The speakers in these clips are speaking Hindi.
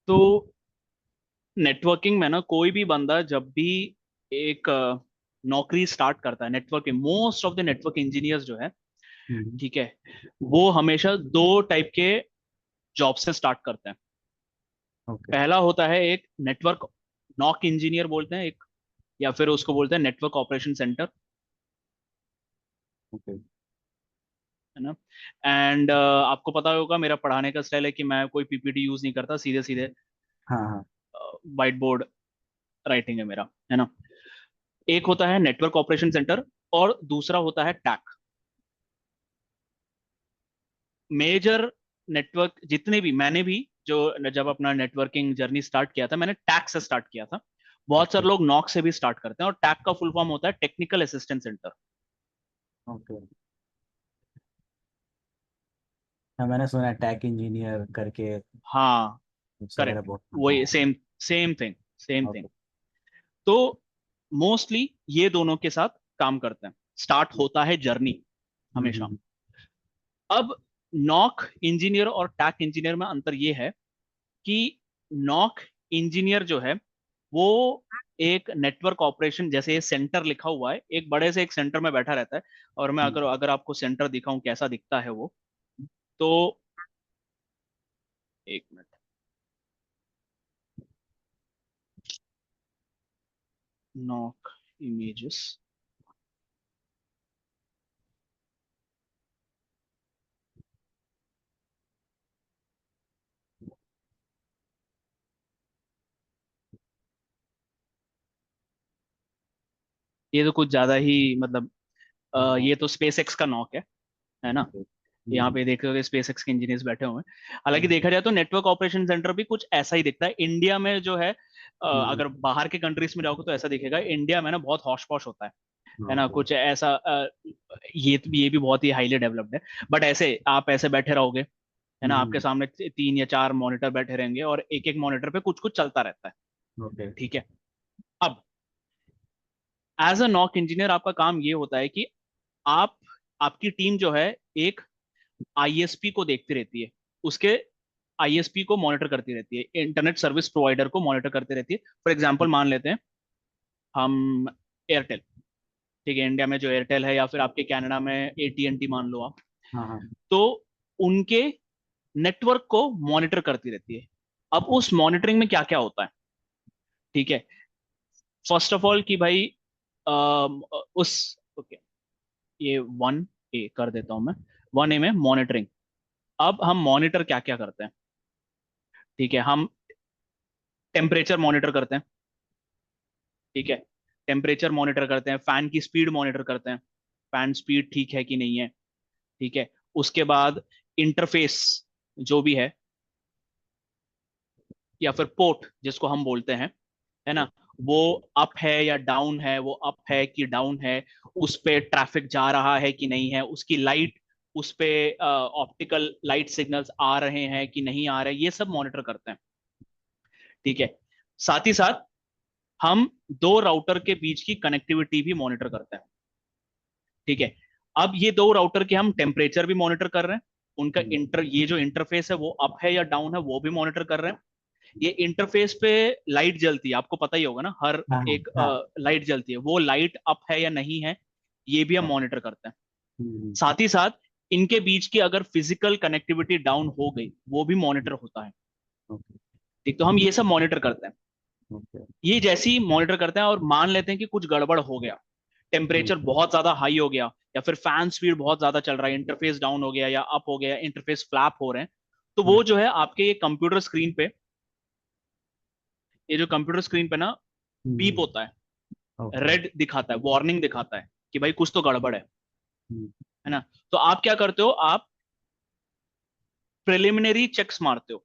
तो नेटवर्किंग में ना कोई भी बंदा जब भी एक नौकरी स्टार्ट करता है, networking, most of the network engineers जो है, हम्म। ठीक है, वो हमेशा दो टाइप के जॉब से स्टार्ट करते हैं। ओके। पहला होता है एक नेटवर्क नॉक इंजीनियर बोलते हैं एक, या फिर उसको बोलते हैं नेटवर्क ऑपरेशन सेंटर, ओके। है ना। एंड आपको पता होगा मेरा पढ़ाने का स्टाइल है कि मैं कोई पीपीटी यूज नहीं करता, सीधे सीधे हाँ हाँ। व्हाइट बोर्ड राइटिंग है मेरा, है ना। एक होता है नेटवर्क ऑपरेशन सेंटर और दूसरा होता है टैक। मेजर नेटवर्क जितने भी मैंने भी जो जब अपना नेटवर्किंग जर्नी स्टार्ट किया था, मैंने टैक से स्टार्ट किया था। बहुत सारे ओके। लोग नॉक से भी स्टार्ट करते हैं, और टैक का फुल फॉर्म होता है टेक्निकल असिस्टेंट सेंटर। ओके। हाँ, मैंने सुना है टैक इंजीनियर करके हाँ, बुक्स वगैरह करेक्ट, बहुत पढ़ा वही है। Same, same thing, same thing. Okay. तो मोस्टली ये दोनों के साथ काम करते हैं, स्टार्ट होता है जर्नी हमेशा। हम्म। अब नॉक इंजीनियर और टैक इंजीनियर में अंतर ये है कि नॉक इंजीनियर जो है वो एक नेटवर्क ऑपरेशन, जैसे ये सेंटर लिखा हुआ है, एक बड़े से एक सेंटर में बैठा रहता है। और मैं हम्म। अगर अगर आपको सेंटर दिखाऊं कैसा दिखता है वो, तो एक मिनट, नॉक इमेजेस, ये तो कुछ ज्यादा ही मतलब, हाँ। ये तो स्पेस एक्स का नॉक है ना। ओके। यहाँ पे देख रहे हो स्पेस एक्स के इंजीनियर्स बैठे हुए हैं। हालांकि हम्म। देखा जाए तो नेटवर्क ऑपरेशन सेंटर भी कुछ ऐसा ही दिखता है इंडिया में जो है। हम्म। अगर बाहर के कंट्रीज में जाओगे तो ऐसा दिखेगा, इंडिया में ना बहुत हौश पौश होता है ना, ओके। कुछ ऐसा। ये भी बहुत ही हाईली डेवलप्ड है। बट ऐसे आप ऐसे बैठे रहोगे, है ना, आपके हम्म। सामने तीन या चार मॉनिटर बैठे रहेंगे और एक एक मॉनिटर पे कुछ कुछ चलता रहता है, ओके। ठीक है। अब एज अ नॉक इंजीनियर आपका काम ये होता है कि आप, आपकी टीम जो है एक आईएसपी को देखती रहती है, उसके आईएसपी को मॉनिटर करती रहती है, इंटरनेट सर्विस प्रोवाइडर को मॉनिटर करती रहती है। फॉर एग्जांपल मान लेते हैं हम एयरटेल, ठीक है, इंडिया में जो एयरटेल है, या फिर आपके कनाडा में एटीएनटी मान लो आप। हाँ हाँ। तो उनके नेटवर्क को मॉनिटर करती रहती है। अब उस मॉनिटरिंग में क्या क्या होता है, ठीक है। फर्स्ट ऑफ ऑल कि भाई उस, ओके, ये वन ए कर देता हूं मैं। वन ए में मॉनिटरिंग, अब हम मॉनिटर क्या क्या करते हैं, ठीक है। हम टेम्परेचर मॉनिटर करते हैं, ठीक है, टेम्परेचर मॉनिटर करते हैं, फैन की स्पीड मॉनिटर करते हैं, फैन स्पीड ठीक है कि नहीं है, ठीक है। उसके बाद इंटरफेस जो भी या फिर पोर्ट जिसको हम बोलते हैं, है ना, वो अप है या डाउन है, वो अप है कि डाउन है, उस पे ट्रैफिक जा रहा है कि नहीं है, उसकी लाइट, उस पे ऑप्टिकल लाइट सिग्नल्स आ रहे हैं कि नहीं आ रहे, ये सब मॉनिटर करते हैं, ठीक है। साथ ही साथ हम दो राउटर के बीच की कनेक्टिविटी भी मॉनिटर करते हैं, ठीक है। अब ये दो राउटर के हम टेम्परेचर भी मॉनिटर कर रहे हैं, उनका हम्म। ये जो इंटरफेस है वो अप है या डाउन है वो भी मॉनिटर कर रहे हैं। ये इंटरफेस पे लाइट जलती है, आपको पता ही होगा ना, हर हाँ एक हाँ। लाइट जलती है, वो लाइट अप है या नहीं है, ये भी हम हाँ। मॉनिटर करते हैं। हम्म। साथ ही साथ इनके बीच की अगर फिजिकल कनेक्टिविटी डाउन हो गई, वो भी मॉनिटर होता है, ओके। ठीक। तो हम ये सब मॉनिटर करते हैं। ओके। ये जैसे ही मॉनिटर करते हैं और मान लेते हैं कि कुछ गड़बड़ हो गया, हम्म। टेम्परेचर बहुत ज्यादा हाई हो गया, या फिर फैन स्पीड बहुत ज्यादा चल रहा है, इंटरफेस डाउन हो गया या अप हो गया, इंटरफेस फ्लैप हो रहे हैं, तो हम्म। वो जो है आपके ये कंप्यूटर स्क्रीन पे, ये जो कंप्यूटर स्क्रीन पे ना बीप हम्म। होता है, ओके। रेड दिखाता है, वार्निंग दिखाता है कि भाई कुछ तो गड़बड़ हम्म। है ना। तो आप क्या करते हो, आप प्रिलिमिनरी चेक्स मारते हो,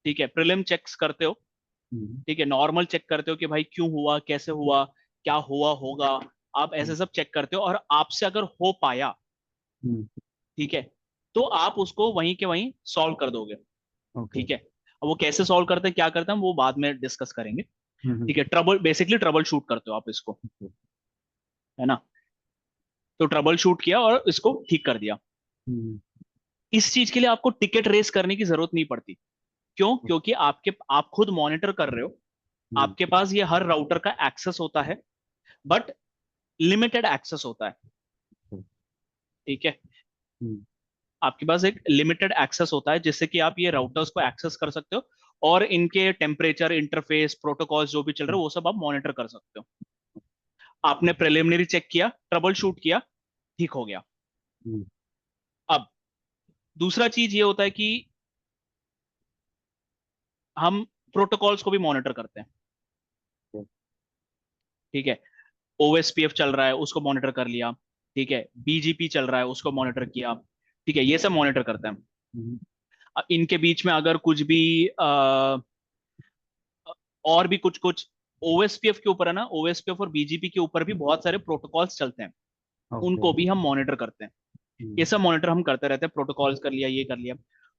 ठीक है, प्रिलिम चेक्स करते हो, हम्म। ठीक है, नॉर्मल चेक करते हो कि भाई क्यों हुआ, कैसे हुआ, क्या हुआ होगा, आप ऐसे सब चेक करते हो, और आपसे अगर हो पाया, हम्म। ठीक है, तो आप उसको वहीं के वहीं सॉल्व कर दोगे, ओके। ठीक है। अब वो कैसे सॉल्व करते हैं, क्या करते हैं, हम वो बाद में डिस्कस करेंगे, हम्म। ठीक है। ट्रबल, बेसिकली ट्रबल शूट करते हो आप इसको, ओके। है ना। तो ट्रबल शूट किया और इसको ठीक कर दिया। हम्म। इस चीज के लिए आपको टिकट रेस करने की जरूरत नहीं पड़ती, क्यों? क्योंकि आप खुद मॉनिटर कर रहे हो, हम्म, आपके पास ये हर राउटर का एक्सेस होता है, बट लिमिटेड एक्सेस होता है। ठीक है, हम्म, आपके पास एक लिमिटेड एक्सेस होता है जिससे कि आप ये राउटर्स को एक्सेस कर सकते हो, और इनके टेम्परेचर, इंटरफेस, प्रोटोकॉल्स जो भी चल रहे हो वो सब आप मॉनिटर कर सकते हो। आपने प्रिलिमिनरी चेक किया, ट्रबल शूट किया, ठीक हो गया। हम्म, अब दूसरा चीज ये होता है कि हम प्रोटोकॉल्स को भी मॉनिटर करते हैं। ठीक है, ओएसपीएफ चल रहा है उसको मॉनिटर कर लिया, ठीक है, बीजीपी चल रहा है उसको मॉनिटर किया, ठीक है, ये सब मॉनिटर करते हैं। हम्म, अब इनके बीच में अगर कुछ भी और भी कुछ कुछ ओएसपीएफ के ऊपर है ना, ओएसपीएफ और बीजीपी के ऊपर भी बहुत सारे प्रोटोकॉल्स चलते हैं, ओके, उनको भी हम मॉनिटर करते हैं। ये हम्म, सब मॉनिटर हम करते रहते हैं, प्रोटोकॉल्स कर लिया, ये कर लिया।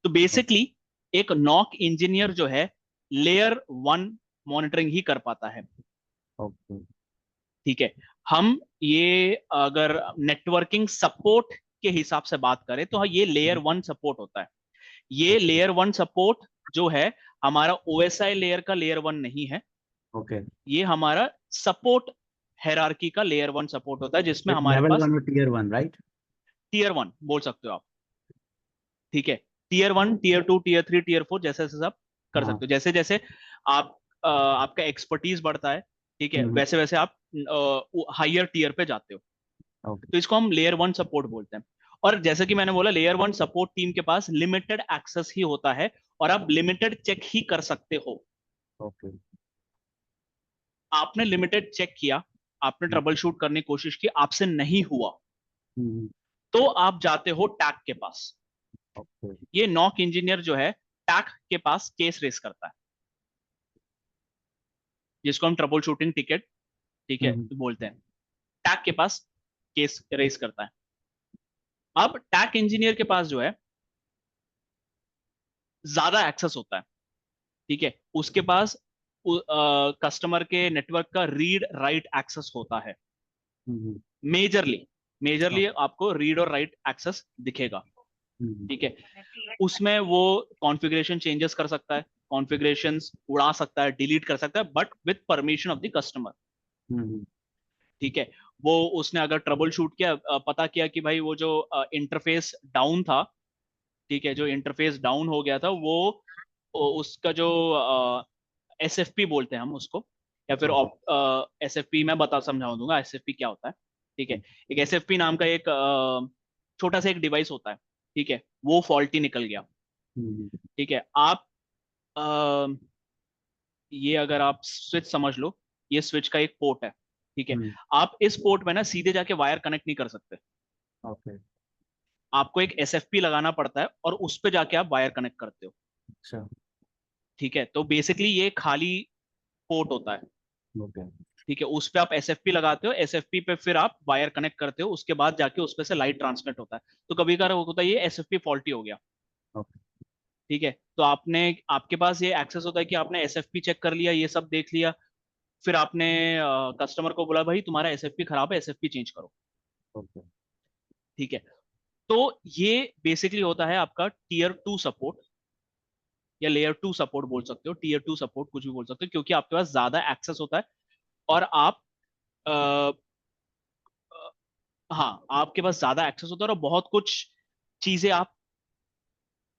तो बेसिकली एक नॉक इंजीनियर जो है लेयर वन मॉनिटरिंग ही कर पाता है। ओके, ठीक है, हम ये अगर नेटवर्किंग सपोर्ट के हिसाब से बात करें तो ये लेयर वन सपोर्ट होता है। ये ओके, लेयर वन सपोर्ट जो है हमारा ओएसआई लेयर का लेयर वन नहीं है, ओके। ये हमारा सपोर्ट हेरारकी का लेयर वन सपोर्ट होता है, जिसमें एक हमारे लेवल पास वन और tier one, right? Tier one बोल सकते हो आप। ठीक है, tier one, tier two, tier three, tier four, जैसे जैसे आप कर हाँ। सकते हो, जैसे जैसे आप आपका एक्सपर्टीज बढ़ता है, ठीक है, हम्म, वैसे वैसे आप हायर टीयर पे जाते हो। ओके, तो इसको हम लेयर वन सपोर्ट बोलते हैं। और जैसे कि मैंने बोला, लेयर वन सपोर्ट टीम के पास लिमिटेड एक्सेस ही होता है, और आप लिमिटेड चेक ही कर सकते हो। ओके, आपने लिमिटेड चेक किया, आपने ट्रबल शूट करने की कोशिश की, आपसे नहीं हुआ, हम्म, तो आप जाते हो टैक के पास। ओके, ये नॉक इंजीनियर जो है टैक के पास केस रेस करता है, जिसको हम ट्रबल शूटिंग टिकट, ठीक है, हम्म, बोलते हैं। टैक के पास केस रेस करता है। अब टैक इंजीनियर के पास जो है ज्यादा एक्सेस होता है। ठीक है, उसके पास कस्टमर के नेटवर्क का रीड राइट एक्सेस होता है। हम्म, मेजरली, हाँ, मेजरली आपको रीड और राइट एक्सेस दिखेगा। हम्म, ठीक है, उसमें वो कॉन्फ़िगरेशन चेंजेस कर सकता है, कॉन्फ़िगरेशंस उड़ा सकता है, डिलीट कर सकता है, but with permission of the customer. Hmm, ठीक है, वो उसने अगर ट्रबल शूट किया, पता किया कि भाई वो जो इंटरफेस डाउन था, ठीक है, जो इंटरफेस डाउन हो गया था वो उसका जो एसएफपी बोलते हैं हम उसको, या फिर ओके, एसएफपी मैं बता समझा दूंगा एसएफपी क्या होता है। ठीक है, एक एसएफपी नाम का एक छोटा सा एक डिवाइस होता है, ठीक है, वो फॉल्टी निकल गया। हम्म, ठीक है, आप अ, ये अगर आप स्विच समझ लो, ये स्विच का एक पोर्ट है। ठीक है, हम्म, आप इस पोर्ट में ना सीधे जाके वायर कनेक्ट नहीं कर सकते, ओके, आपको एक एसएफपी लगाना पड़ता है और उस पे जाके आप वायर कनेक्ट करते हो। अच्छा, ठीक है, तो बेसिकली ये खाली पोर्ट होता है। ओके, ठीक है, उस पे आप एसएफपी लगाते हो, एसएफपी पे फिर आप वायर कनेक्ट करते हो, उसके बाद जाके उस पे से लाइट ट्रांसमिट होता है। तो कभी कभार होता है ये एसएफपी फॉल्टी हो गया। ओके, ठीक है, तो आपने, आपके पास ये एक्सेस होता है कि आपने एसएफपी चेक कर लिया, ये सब देख लिया, फिर आपने कस्टमर को बोला भाई तुम्हारा एसएफपी खराब है, एसएफपी चेंज करो। ओके, ठीक है, तो ये बेसिकली होता है आपका टीयर टू सपोर्ट, या लेयर टू सपोर्ट बोल सकते हो, टीयर टू सपोर्ट कुछ भी बोल सकते हो, क्योंकि आपके पास ज्यादा एक्सेस होता है, और आप अ, हाँ, आपके पास ज्यादा एक्सेस होता है और बहुत कुछ चीजें आप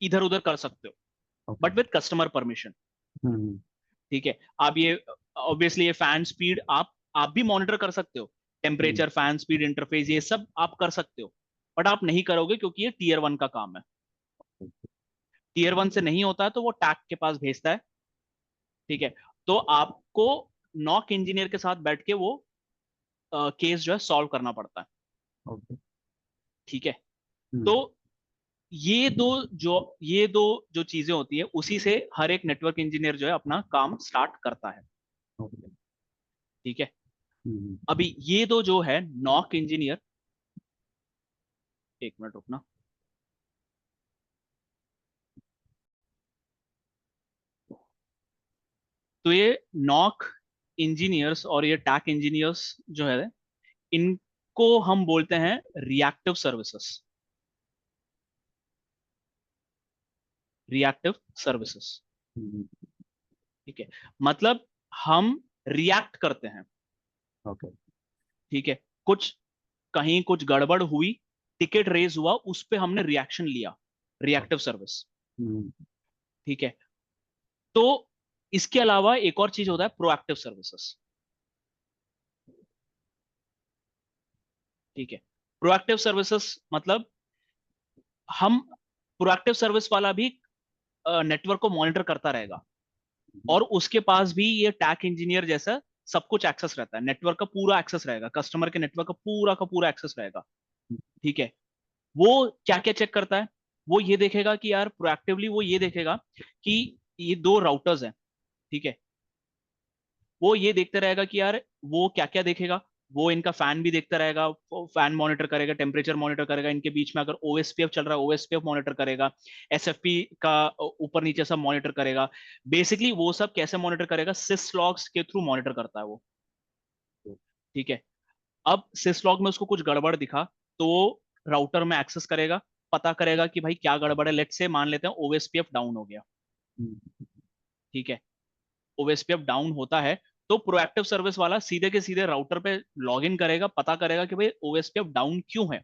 इधर उधर कर सकते हो, okay, but with customer permission. Hmm, ठीक है, आप ये ऑब्वियसली ये फैन स्पीड आप भी मॉनिटर कर सकते हो, हम्म, टेम्परेचर, फैन स्पीड, इंटरफेस, ये सब आप कर सकते हो, बट आप नहीं करोगे क्योंकि ये टीयर वन का काम है। टीयर वन से नहीं होता है तो वो टैक के पास भेजता है। ठीक है, तो आपको नॉक इंजीनियर के साथ बैठ के वो केस जो है सॉल्व करना पड़ता है। ओके, ठीक है, तो हम्म, ये दो जो चीजें होती है, उसी से हर एक नेटवर्क इंजीनियर जो है अपना काम स्टार्ट करता है। ओके, ठीक है, हम्म, अभी ये दो जो है नॉक इंजीनियर, एक मिनट रुकना। तो ये नॉक इंजीनियर्स और ये टैक इंजीनियर्स जो है, इनको हम बोलते हैं रिएक्टिव सर्विसेज, रिएक्टिव सर्विसेज। हम्म, ठीक है, मतलब हम रिएक्ट करते हैं। ओके। ठीक है, कुछ कहीं कुछ गड़बड़ हुई, टिकट रेज हुआ, उस पे हमने रिएक्शन लिया, रिएक्टिव सर्विस। हम्म, ठीक है, तो इसके अलावा एक और चीज होता है प्रोएक्टिव सर्विसेज। ठीक है, प्रोएक्टिव सर्विसेज मतलब हम, प्रोएक्टिव सर्विस वाला भी नेटवर्क को मॉनिटर करता रहेगा, और उसके पास भी ये टैक इंजीनियर जैसा सब कुछ एक्सेस रहता है, नेटवर्क का पूरा एक्सेस रहेगा, कस्टमर के नेटवर्क का पूरा एक्सेस रहेगा। ठीक है, वो क्या क्या चेक करता है, वो ये देखेगा कि यार प्रोएक्टिवली वो ये देखेगा कि ये दो राउटर्स हैं। ठीक है, वो ये देखते रहेगा कि यार वो क्या क्या देखेगा, वो इनका फैन भी देखता रहेगा, फैन मॉनिटर करेगा, टेम्परेचर मॉनिटर करेगा, इनके बीच में अगर ओएसपीएफ चल रहा है ओएसपीएफ मॉनिटर करेगा, एसएफपी का ऊपर नीचे सब मॉनिटर करेगा। बेसिकली वो सब कैसे मॉनिटर करेगा, सिस लॉग्स के थ्रू मॉनिटर करता है वो। ठीक है, अब सिस लॉग में उसको कुछ गड़बड़ दिखा, तो वो राउटर में एक्सेस करेगा, पता करेगा कि भाई क्या गड़बड़ है, लेट से मान लेते हैं ओएसपीएफ डाउन हो गया। ठीक है, ओएसपीएफ डाउन होता है, तो प्रोएक्टिव सर्विस वाला सीधे के सीधे राउटर पे लॉग इन करेगा, पता करेगा कि भाई ओएसपीएफ डाउन क्यों है,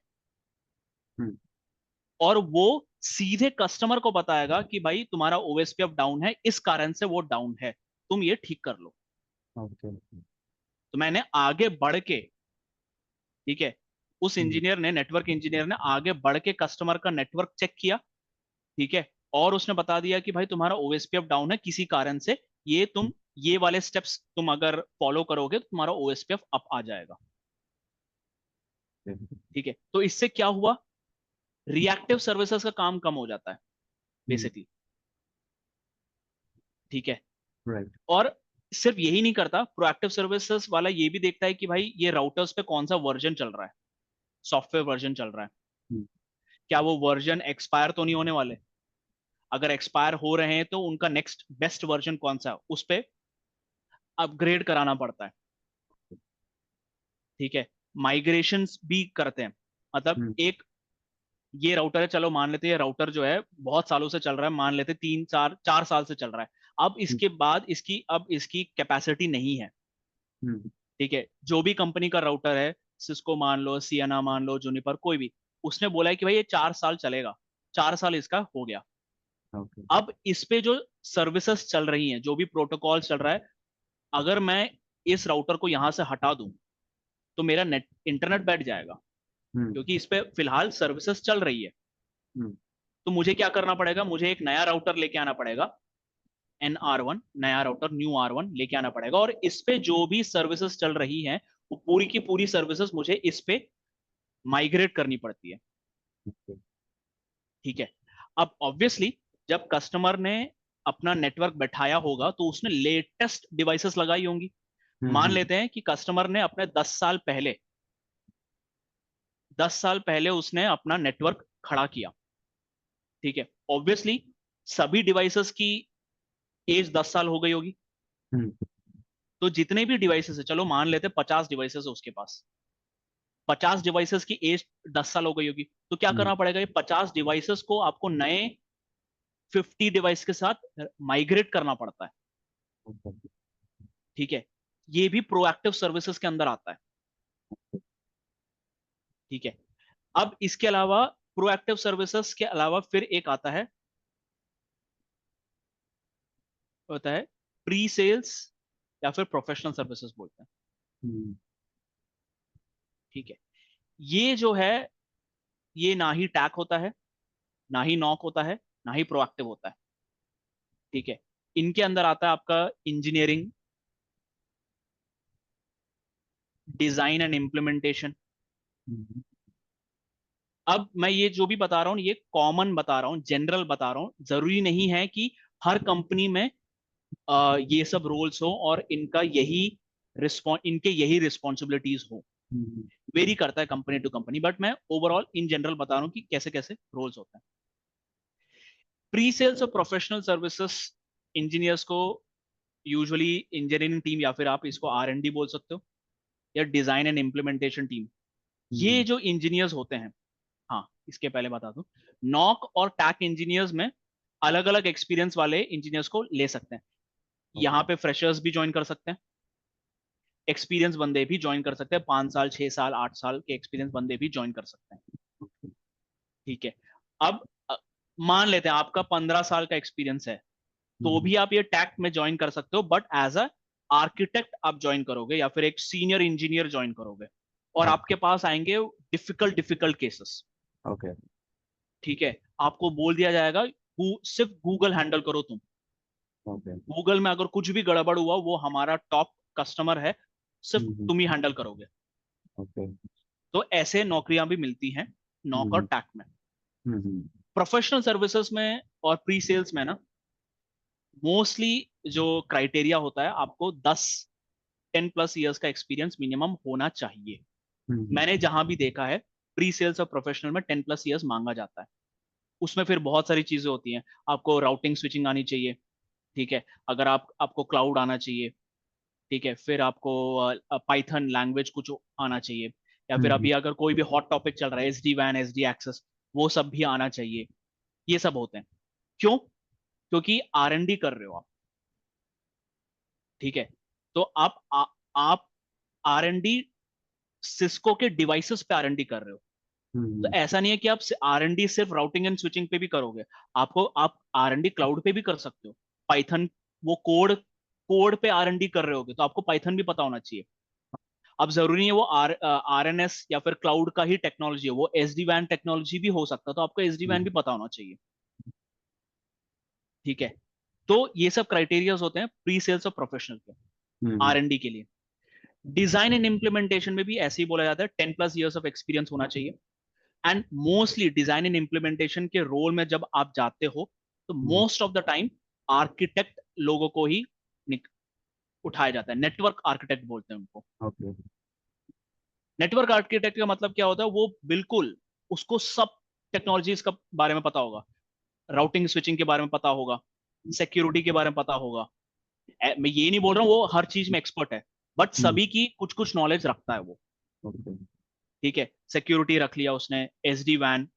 और वो सीधे कस्टमर को बताएगा कि भाई तुम्हारा ओएसपीएफ डाउन है, इस कारण से वो डाउन है, तुम ये ठीक कर लो। ओके। तो मैंने आगे बढ़ के, ठीक है, उस इंजीनियर ने, नेटवर्क इंजीनियर ने आगे बढ़ के कस्टमर का नेटवर्क चेक किया। ठीक है, और उसने बता दिया कि भाई तुम्हारा ओएसपीएफ डाउन है किसी कारण से, ये तुम ये वाले स्टेप्स तुम अगर फॉलो करोगे तो तुम्हारा ओएसपीएफ अप आ जाएगा। ठीक है, तो इससे क्या हुआ, रिएक्टिव सर्विसेज का काम कम हो जाता है बेसिकली। ठीक है, राइट। और सिर्फ यही नहीं करता, प्रोएक्टिव सर्विसेज वाला ये भी देखता है कि भाई ये राउटर्स पे कौन सा वर्जन चल रहा है, सॉफ्टवेयर वर्जन चल रहा है, क्या वो वर्जन एक्सपायर तो नहीं होने वाले, अगर एक्सपायर हो रहे हैं तो उनका नेक्स्ट बेस्ट वर्जन कौन सा है, उस पे अपग्रेड कराना पड़ता है। ठीक है, माइग्रेशन भी करते हैं, मतलब एक ये राउटर है, चलो मान लेते हैं ये राउटर जो है बहुत सालों से चल रहा है, मान लेते 3 4 4 साल से चल रहा है, अब इसके बाद इसकी कैपेसिटी नहीं है। ठीक है, जो भी कंपनी का राउटर है, सिस्को मान लो, सियाना मान लो, जूनिपर, कोई भी, उसने बोला है कि भाई ये 4 साल चलेगा, 4 साल इसका हो गया। ओके। अब इस पे जो सर्विसेज चल रही हैं, जो भी प्रोटोकॉल चल रहा है, अगर मैं इस राउटर को यहां से हटा दूं तो मेरा नेट इंटरनेट बैठ जाएगा, क्योंकि इस पे फिलहाल सर्विसेज चल रही है। तो मुझे क्या करना पड़ेगा, मुझे एक नया राउटर लेके आना पड़ेगा, NR1, नया राउटर, न्यू R1 लेके आना पड़ेगा, और इस पे जो भी सर्विसेज चल रही हैं वो पूरी की पूरी सर्विसेज मुझे इस पे माइग्रेट करनी पड़ती है। ठीक है, अब ऑब्वियसली जब कस्टमर ने अपना नेटवर्क बैठाया होगा तो उसने लेटेस्ट डिवाइसेस लगाई होंगी। मान लेते हैं कि कस्टमर ने अपने 10 साल पहले उसने अपना नेटवर्क खड़ा किया। ठीक है, ऑब्वियसली सभी डिवाइसेस की एज 10 साल हो गई होगी, तो जितने भी डिवाइसेस है, चलो मान लेते हैं 50 डिवाइसेस है उसके पास, 50 डिवाइसेस की एज 10 साल हो गई होगी, तो क्या करना पड़ेगा, ये 50 डिवाइसेस को आपको नए 50 डिवाइस के साथ माइग्रेट करना पड़ता है। ठीक है, ये भी प्रोएक्टिव सर्विसेज के अंदर आता है। ठीक है, अब इसके अलावा प्रोएक्टिव सर्विसेज के अलावा फिर एक आता है, होता है प्री सेल्स या फिर प्रोफेशनल सर्विसेज बोलते हैं। ठीक है, ये जो है, ये ना ही टैक होता है, ना ही नॉक होता है, ना ही प्रोएक्टिव होता है। ठीक है, इनके अंदर आता है आपका इंजीनियरिंग, डिजाइन एंड इम्प्लीमेंटेशन। अब मैं ये जो भी बता रहा हूँ ये कॉमन बता रहा हूँ, जनरल बता रहा हूँ, जरूरी नहीं है कि हर कंपनी में ये सब रोल्स हो और इनके यही रिस्पॉन्सिबिलिटीज हो। वेरी करता है कंपनी टू कंपनी, बट मैं ओवरऑल इन जनरल बता रहा हूँ कि कैसे कैसे रोल्स होते हैं। प्री सेल्स और प्रोफेशनल सर्विसेज इंजीनियर्स को यूजुअली इंजीनियरिंग टीम, या फिर आप इसको R&D बोल सकते हो, या डिजाइन एंड इम्प्लीमेंटेशन टीम, ये जो इंजीनियर्स होते हैं, हाँ इसके पहले बता दूं, नॉक और टैक इंजीनियर्स में अलग अलग एक्सपीरियंस वाले इंजीनियर्स को ले सकते हैं। यहाँ पे फ्रेशर्स भी ज्वाइन कर सकते हैं, एक्सपीरियंस बंदे भी ज्वाइन कर सकते हैं, 5 साल 6 साल 8 साल के एक्सपीरियंस बंदे भी ज्वाइन कर सकते हैं। ठीक है। अब मान लेते हैं आपका 15 साल का एक्सपीरियंस है, तो भी आप ये टैक में ज्वाइन कर सकते हो, बट एज अ आर्किटेक्ट आप ज्वाइन करोगे या फिर एक सीनियर इंजीनियर ज्वाइन करोगे, और आपके ओके पास आएंगे डिफिकल्ट डिफिकल्ट केसेस। ओके ठीक है। आपको बोल दिया जाएगा सिर्फ गूगल हैंडल करो तुम। ओके गूगल में अगर कुछ भी गड़बड़ हुआ, वो हमारा टॉप कस्टमर है, सिर्फ तुम ही हैंडल करोगे। ओके तो ऐसे नौकरियां भी मिलती हैं नौक और टैक में। प्रोफेशनल सर्विसेज में और प्री सेल्स में ना, मोस्टली जो क्राइटेरिया होता है, आपको 10 प्लस ईयर्स का एक्सपीरियंस मिनिमम होना चाहिए। मैंने जहां भी देखा है, प्री सेल्स और प्रोफेशनल में 10 प्लस ईयर्स मांगा जाता है। उसमें फिर बहुत सारी चीजें होती हैं। आपको राउटिंग स्विचिंग आनी चाहिए। ठीक है। अगर आपको क्लाउड आना चाहिए। ठीक है। फिर आपको पाइथन लैंग्वेज कुछ आना चाहिए, या फिर अभी अगर कोई भी हॉट टॉपिक चल रहा है, एसडी वैन एसडी एक्सेस, वो सब भी आना चाहिए। ये सब होते हैं। क्यों? क्योंकि R&D कर रहे हो आप। ठीक है। तो आप R&D सिस्को के डिवाइसेस पे R&D कर रहे हो। तो ऐसा नहीं है कि आप R&D सिर्फ राउटिंग एंड स्विचिंग पे भी करोगे। आप R&D क्लाउड पे भी कर सकते हो। पाइथन, वो कोड कोड पे R&D कर रहे होगे, तो आपको पाइथन भी पता होना चाहिए। अब जरूरी नहीं है वो RNS या फिर क्लाउड का ही टेक्नोलॉजी है, वो SD वैन टेक्नोलॉजी भी हो सकता है, तो आपको SD वैन भी पता होना चाहिए। ठीक है। तो ये सब क्राइटेरियाज होते हैं प्री सेल्स और प्रोफेशनल के, R&D के लिए। डिजाइन एंड इम्प्लीमेंटेशन में भी ऐसे ही बोला जाता है, 10 प्लस ईयर्स ऑफ एक्सपीरियंस होना चाहिए। And mostly design and implementation के रोल में जब आप जाते हो, तो most of the time architect लोगों को ही उठाया जाता है। नेटवर्क आर्किटेक्ट बोलते हैं उनको। ओके नेटवर्क आर्किटेक्ट का मतलब क्या होता है? वो बिल्कुल, उसको सब टेक्नोलॉजीज का बारे में पता होगा, राउटिंग स्विचिंग के बारे में पता होगा, सिक्योरिटी के बारे में पता होगा। मैं ये नहीं बोल रहा हूँ वो हर चीज में एक्सपर्ट है, बट सभी की कुछ कुछ नॉलेज रखता है वो। ओके ठीक है। सिक्योरिटी रख लिया उसने, SD वैन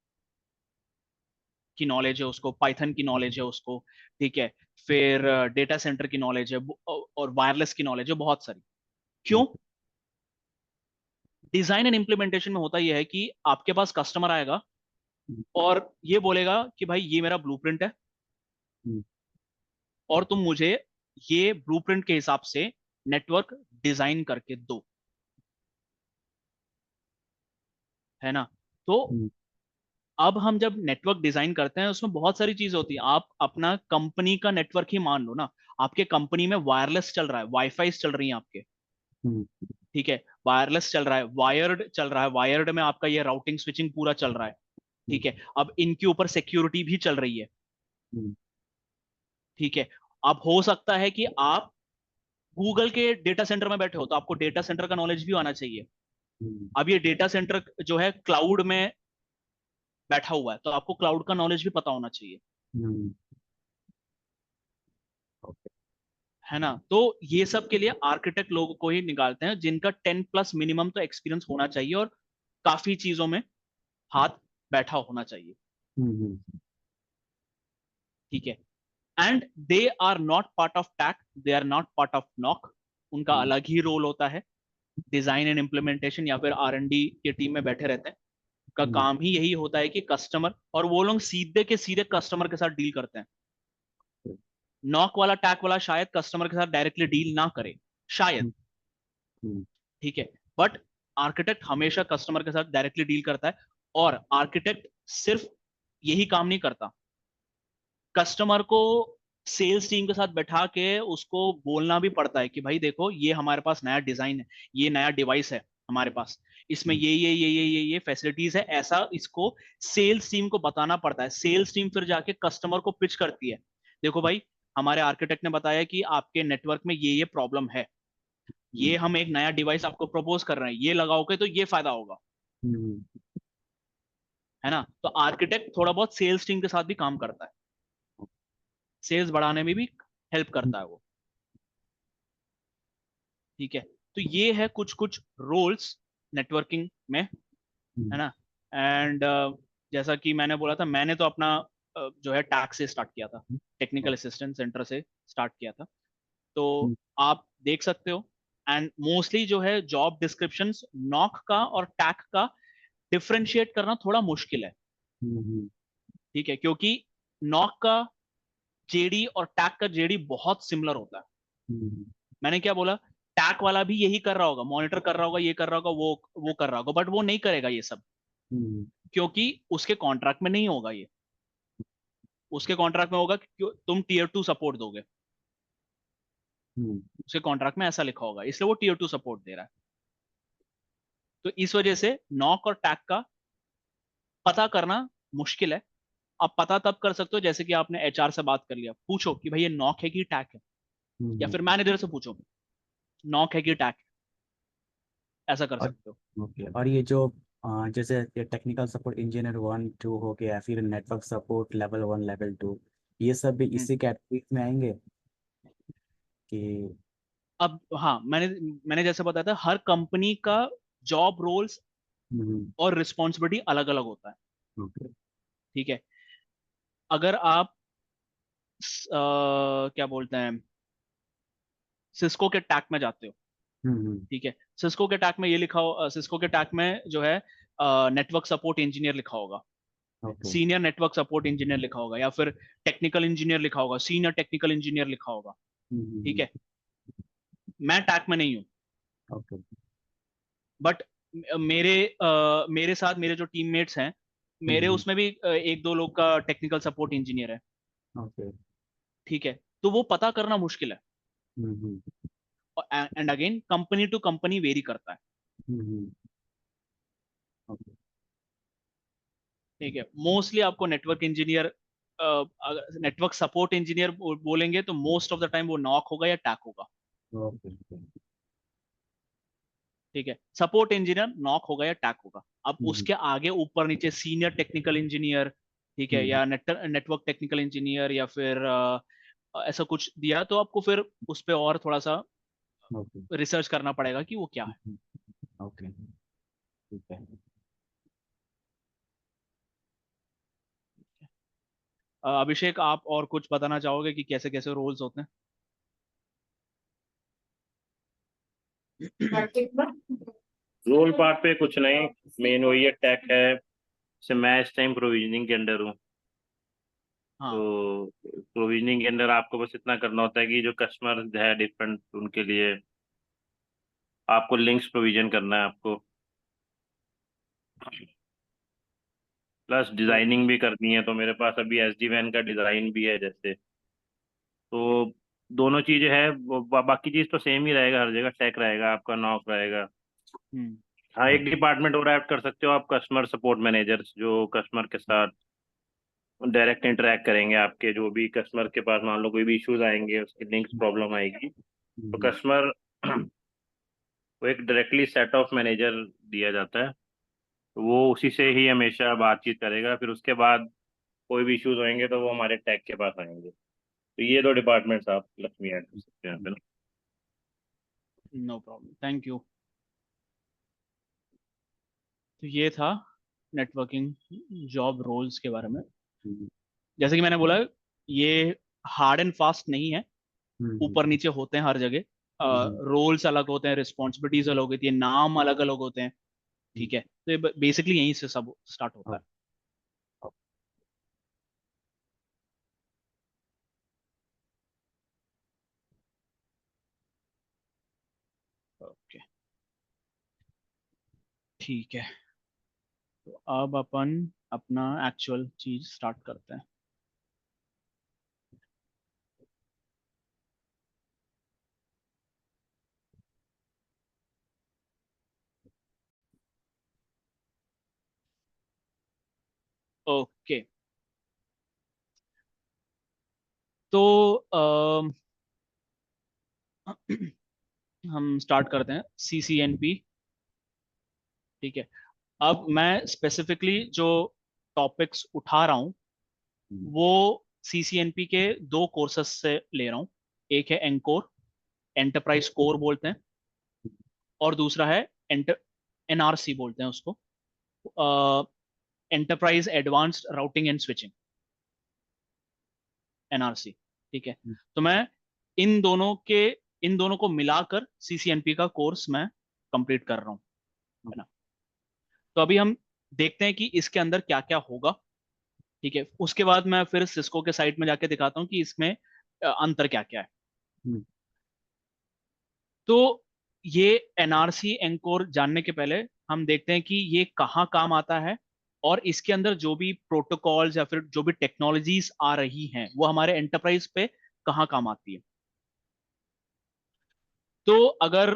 की नॉलेज है उसको, पाइथन की नॉलेज है उसको। ठीक है। फिर डेटा सेंटर की नॉलेज है, और वायरलेस की नॉलेज है, बहुत सारी। क्यों? डिजाइन एंड इम्प्लीमेंटेशन में होता यह है कि आपके पास कस्टमर आएगा और ये बोलेगा कि भाई ये मेरा ब्लूप्रिंट है, और तुम मुझे ये ब्लूप्रिंट के हिसाब से नेटवर्क डिजाइन करके दो। है ना? तो अब हम जब नेटवर्क डिजाइन करते हैं, उसमें बहुत सारी चीज होती है। आप अपना कंपनी का नेटवर्क ही मान लो ना। आपके कंपनी में वायरलेस चल रहा है, वाईफाई चल रही है आपके। ठीक है। वायरलेस चल रहा है, वायर्ड चल रहा है, वायर्ड में आपका ये राउटिंग स्विचिंग पूरा चल रहा है। ठीक है। अब इनके ऊपर सिक्योरिटी भी चल रही है। ठीक है। अब हो सकता है कि आप गूगल के डेटा सेंटर में बैठे हो, तो आपको डेटा सेंटर का नॉलेज भी आना चाहिए। अब ये डेटा सेंटर जो है क्लाउड में बैठा हुआ है, तो आपको क्लाउड का नॉलेज भी पता होना चाहिए। है ना? तो ये सब के लिए आर्किटेक्ट लोगों को ही निकालते हैं, जिनका 10 प्लस मिनिमम तो एक्सपीरियंस होना चाहिए, और काफी चीजों में हाथ बैठा होना चाहिए। ठीक है। And they are not part of TAC, they are not part of NOC. उनका अलग ही रोल होता है। डिजाइन एंड इम्प्लीमेंटेशन या फिर R&D की टीम में बैठे रहते हैं। का काम ही यही होता है कि कस्टमर, और वो लोग सीधे के सीधे कस्टमर के साथ डील करते हैं। नॉक वाला टैक वाला शायद कस्टमर के साथ डायरेक्टली डील ना करे, शायद। ठीक है। बट आर्किटेक्ट हमेशा कस्टमर के साथ डायरेक्टली डील करता है। और आर्किटेक्ट सिर्फ यही काम नहीं करता, कस्टमर को सेल्स टीम के साथ बैठा के उसको बोलना भी पड़ता है कि भाई देखो, ये हमारे पास नया डिजाइन है, ये नया डिवाइस है हमारे पास, इसमें ये फैसिलिटीज है, ऐसा इसको सेल्स टीम को बताना पड़ता है। सेल्स टीम फिर जाके कस्टमर को पिच करती है, देखो भाई, हमारे आर्किटेक्ट ने बताया कि आपके नेटवर्क में ये प्रॉब्लम है, ये हम एक नया डिवाइस आपको प्रपोज कर रहे हैं, ये लगाओगे तो ये फायदा होगा। है ना? तो आर्किटेक्ट थोड़ा बहुत सेल्स टीम के साथ भी काम करता है, सेल्स बढ़ाने में भी हेल्प करता है वो। ठीक है। तो ये है कुछ कुछ रोल्स नेटवर्किंग में। है ना? एंड जैसा कि मैंने बोला था, मैंने तो अपना जो है टैक से स्टार्ट किया था, टेक्निकल असिस्टेंट सेंटर से स्टार्ट किया था। तो हम्म, आप देख सकते हो। एंड मोस्टली जो है जॉब डिस्क्रिप्शंस नॉक का और टैक का डिफरेंशिएट करना थोड़ा मुश्किल है। हम्म, ठीक है, क्योंकि नॉक का जेडी और टैक का जेडी बहुत सिमिलर होता है। हम्म, मैंने क्या बोला, टैक वाला भी यही कर रहा होगा, मॉनिटर कर रहा होगा, ये कर रहा होगा, वो कर रहा होगा, बट वो नहीं करेगा ये सब, हम्म, क्योंकि उसके कॉन्ट्रैक्ट में नहीं होगा ये। उसके कॉन्ट्रैक्ट में होगा कि तुम टीयर 2 सपोर्ट दोगे, हम्म, उसके कॉन्ट्रैक्ट में ऐसा लिखा होगा, इसलिए वो टीयर 2 सपोर्ट दे रहा है। तो इस वजह से नॉक और टैक का पता करना मुश्किल है। आप पता तब कर सकते हो जैसे कि आपने एचआर से बात कर लिया, पूछो कि भाई ये नॉक है कि टैक है, या हम्म। फिर मैनेजर से पूछो नॉक है कि टैक है, ऐसा कर और सकते हो। ओके, और ये जो जैसे ये टेक्निकल सपोर्ट इंजीनियर 1 2 हो गया, फिर नेटवर्क सपोर्ट लेवल 1 लेवल 2, ये सब भी हम्म। इसी कैटेगरी में आएंगे कि? अब हाँ, मैंने जैसे बताया था, हर कंपनी का जॉब रोल्स हम्म, और रिस्पॉन्सिबिलिटी अलग अलग होता है। ओके। ठीक है, अगर आप क्या बोलते हैं, सिस्को के टैक में जाते हो, हम्म, ठीक है, सिस्को के टैक में ये लिखा हो, सिस्को के टैक में जो है नेटवर्क सपोर्ट इंजीनियर लिखा होगा, okay. Senior network support engineer लिखा होगा, या फिर टेक्निकल इंजीनियर लिखा होगा, सीनियर टेक्निकल इंजीनियर लिखा होगा। ठीक है, मैं टैक में नहीं हूँ, ओके। बट मेरे साथ मेरे जो टीममेट्स हैं, मेरे हम्म, उसमें भी एक दो लोग का टेक्निकल सपोर्ट इंजीनियर है। ओके। ठीक है, तो वो पता करना मुश्किल है, hmm, and again company to company vary करता है। Hmm, okay. ठीक है, मोस्टली आपको network engineer, network support engineer बोलेंगे तो मोस्ट ऑफ द टाइम वो नॉक होगा या टैक होगा। ओके। ठीक है, सपोर्ट इंजीनियर नॉक होगा या टैक होगा। अब हम्म, उसके आगे ऊपर नीचे सीनियर टेक्निकल इंजीनियर, ठीक है, हम्म, या नेटवर्क टेक्निकल इंजीनियर, या फिर ऐसा कुछ दिया तो आपको फिर उस पर और थोड़ा सा ओके। रिसर्च करना पड़ेगा कि वो क्या है। हम्म, ओके, ठीक है। अभिषेक, आप और कुछ बताना चाहोगे कि कैसे कैसे रोल्स होते हैं? रोल पार्ट पे कुछ नहीं, मेन वही है, टेक है। जैसे मैं इस टाइम प्रोविजनिंग के अंडर हूँ। हाँ। तो प्रोविजनिंग के अंदर आपको बस इतना करना होता है कि जो कस्टमर है डिफरेंट, उनके लिए आपको लिंक्स प्रोविजन करना है आपको, प्लस तो डिजाइनिंग भी करनी है। तो मेरे पास अभी SD वैन का डिजाइन भी है जैसे। तो दोनों चीजें हैं, बाकी चीज तो सेम ही रहेगा, हर जगह टेक रहेगा आपका, नॉक रहेगा। हम्म। हाँ, एक डिपार्टमेंट और ऐड कर सकते हो आप, कस्टमर सपोर्ट मैनेजर, जो कस्टमर के साथ डायरेक्ट इंटरेक्ट करेंगे। आपके जो भी कस्टमर के पास मान लो कोई भी इश्यूज आएंगे, उसकी लिंक्स प्रॉब्लम आएगी, तो हम्म, कस्टमर को एक डायरेक्टली सेट ऑफ मैनेजर दिया जाता है। तो वो उसी से ही हमेशा बातचीत करेगा। फिर उसके बाद कोई भी इश्यूज होंगे तो वो हमारे टैग के पास आएंगे। तो ये दो डिपार्टमेंट्स आप लक्ष्मी ऐड कर सकते हैं यहाँ पे ना। No problem, thank you. तो ये था नेटवर्किंग जॉब रोल्स के बारे में। हम्म, जैसे कि मैंने बोला, ये हार्ड एंड फास्ट नहीं है, हम्म, ऊपर नीचे होते हैं हर जगह। हम्म, रोल्स अलग होते हैं, रिस्पॉन्सिबिलिटीज अलग होती है, नाम अलग अलग होते हैं। हम्म, ठीक है, तो ये बेसिकली यहीं से सब स्टार्ट होता है। ओके, ठीक है, तो अब अपन अपना एक्चुअल चीज स्टार्ट करते हैं। ओके, तो हम स्टार्ट करते हैं CCNP। ठीक है, अब मैं स्पेसिफिकली जो टॉपिक्स उठा रहा हूँ हम्म, वो CCNP के दो कोर्सेस से ले रहा हूँ। एक है एनकोर, एंटरप्राइज कोर बोलते हैं, और दूसरा है NRC बोलते हैं उसको, enterprise advanced routing and switching. NRC, ठीक है। हम्म, तो मैं इन दोनों को मिलाकर सीसीएनपी का कोर्स मैं कंप्लीट कर रहा हूँ, है ना। तो अभी हम देखते हैं कि इसके अंदर क्या क्या होगा, ठीक है। उसके बाद मैं फिर सिस्को के साइट में जाके दिखाता हूँ कि इसमें अंतर क्या क्या है। हम्म, तो ये एनआरसी एनकोर जानने के पहले हम देखते हैं कि ये कहाँ काम आता है, और इसके अंदर जो भी प्रोटोकॉल्स या फिर जो भी टेक्नोलॉजीज आ रही हैं वो हमारे एंटरप्राइज पे कहाँ काम आती है। तो अगर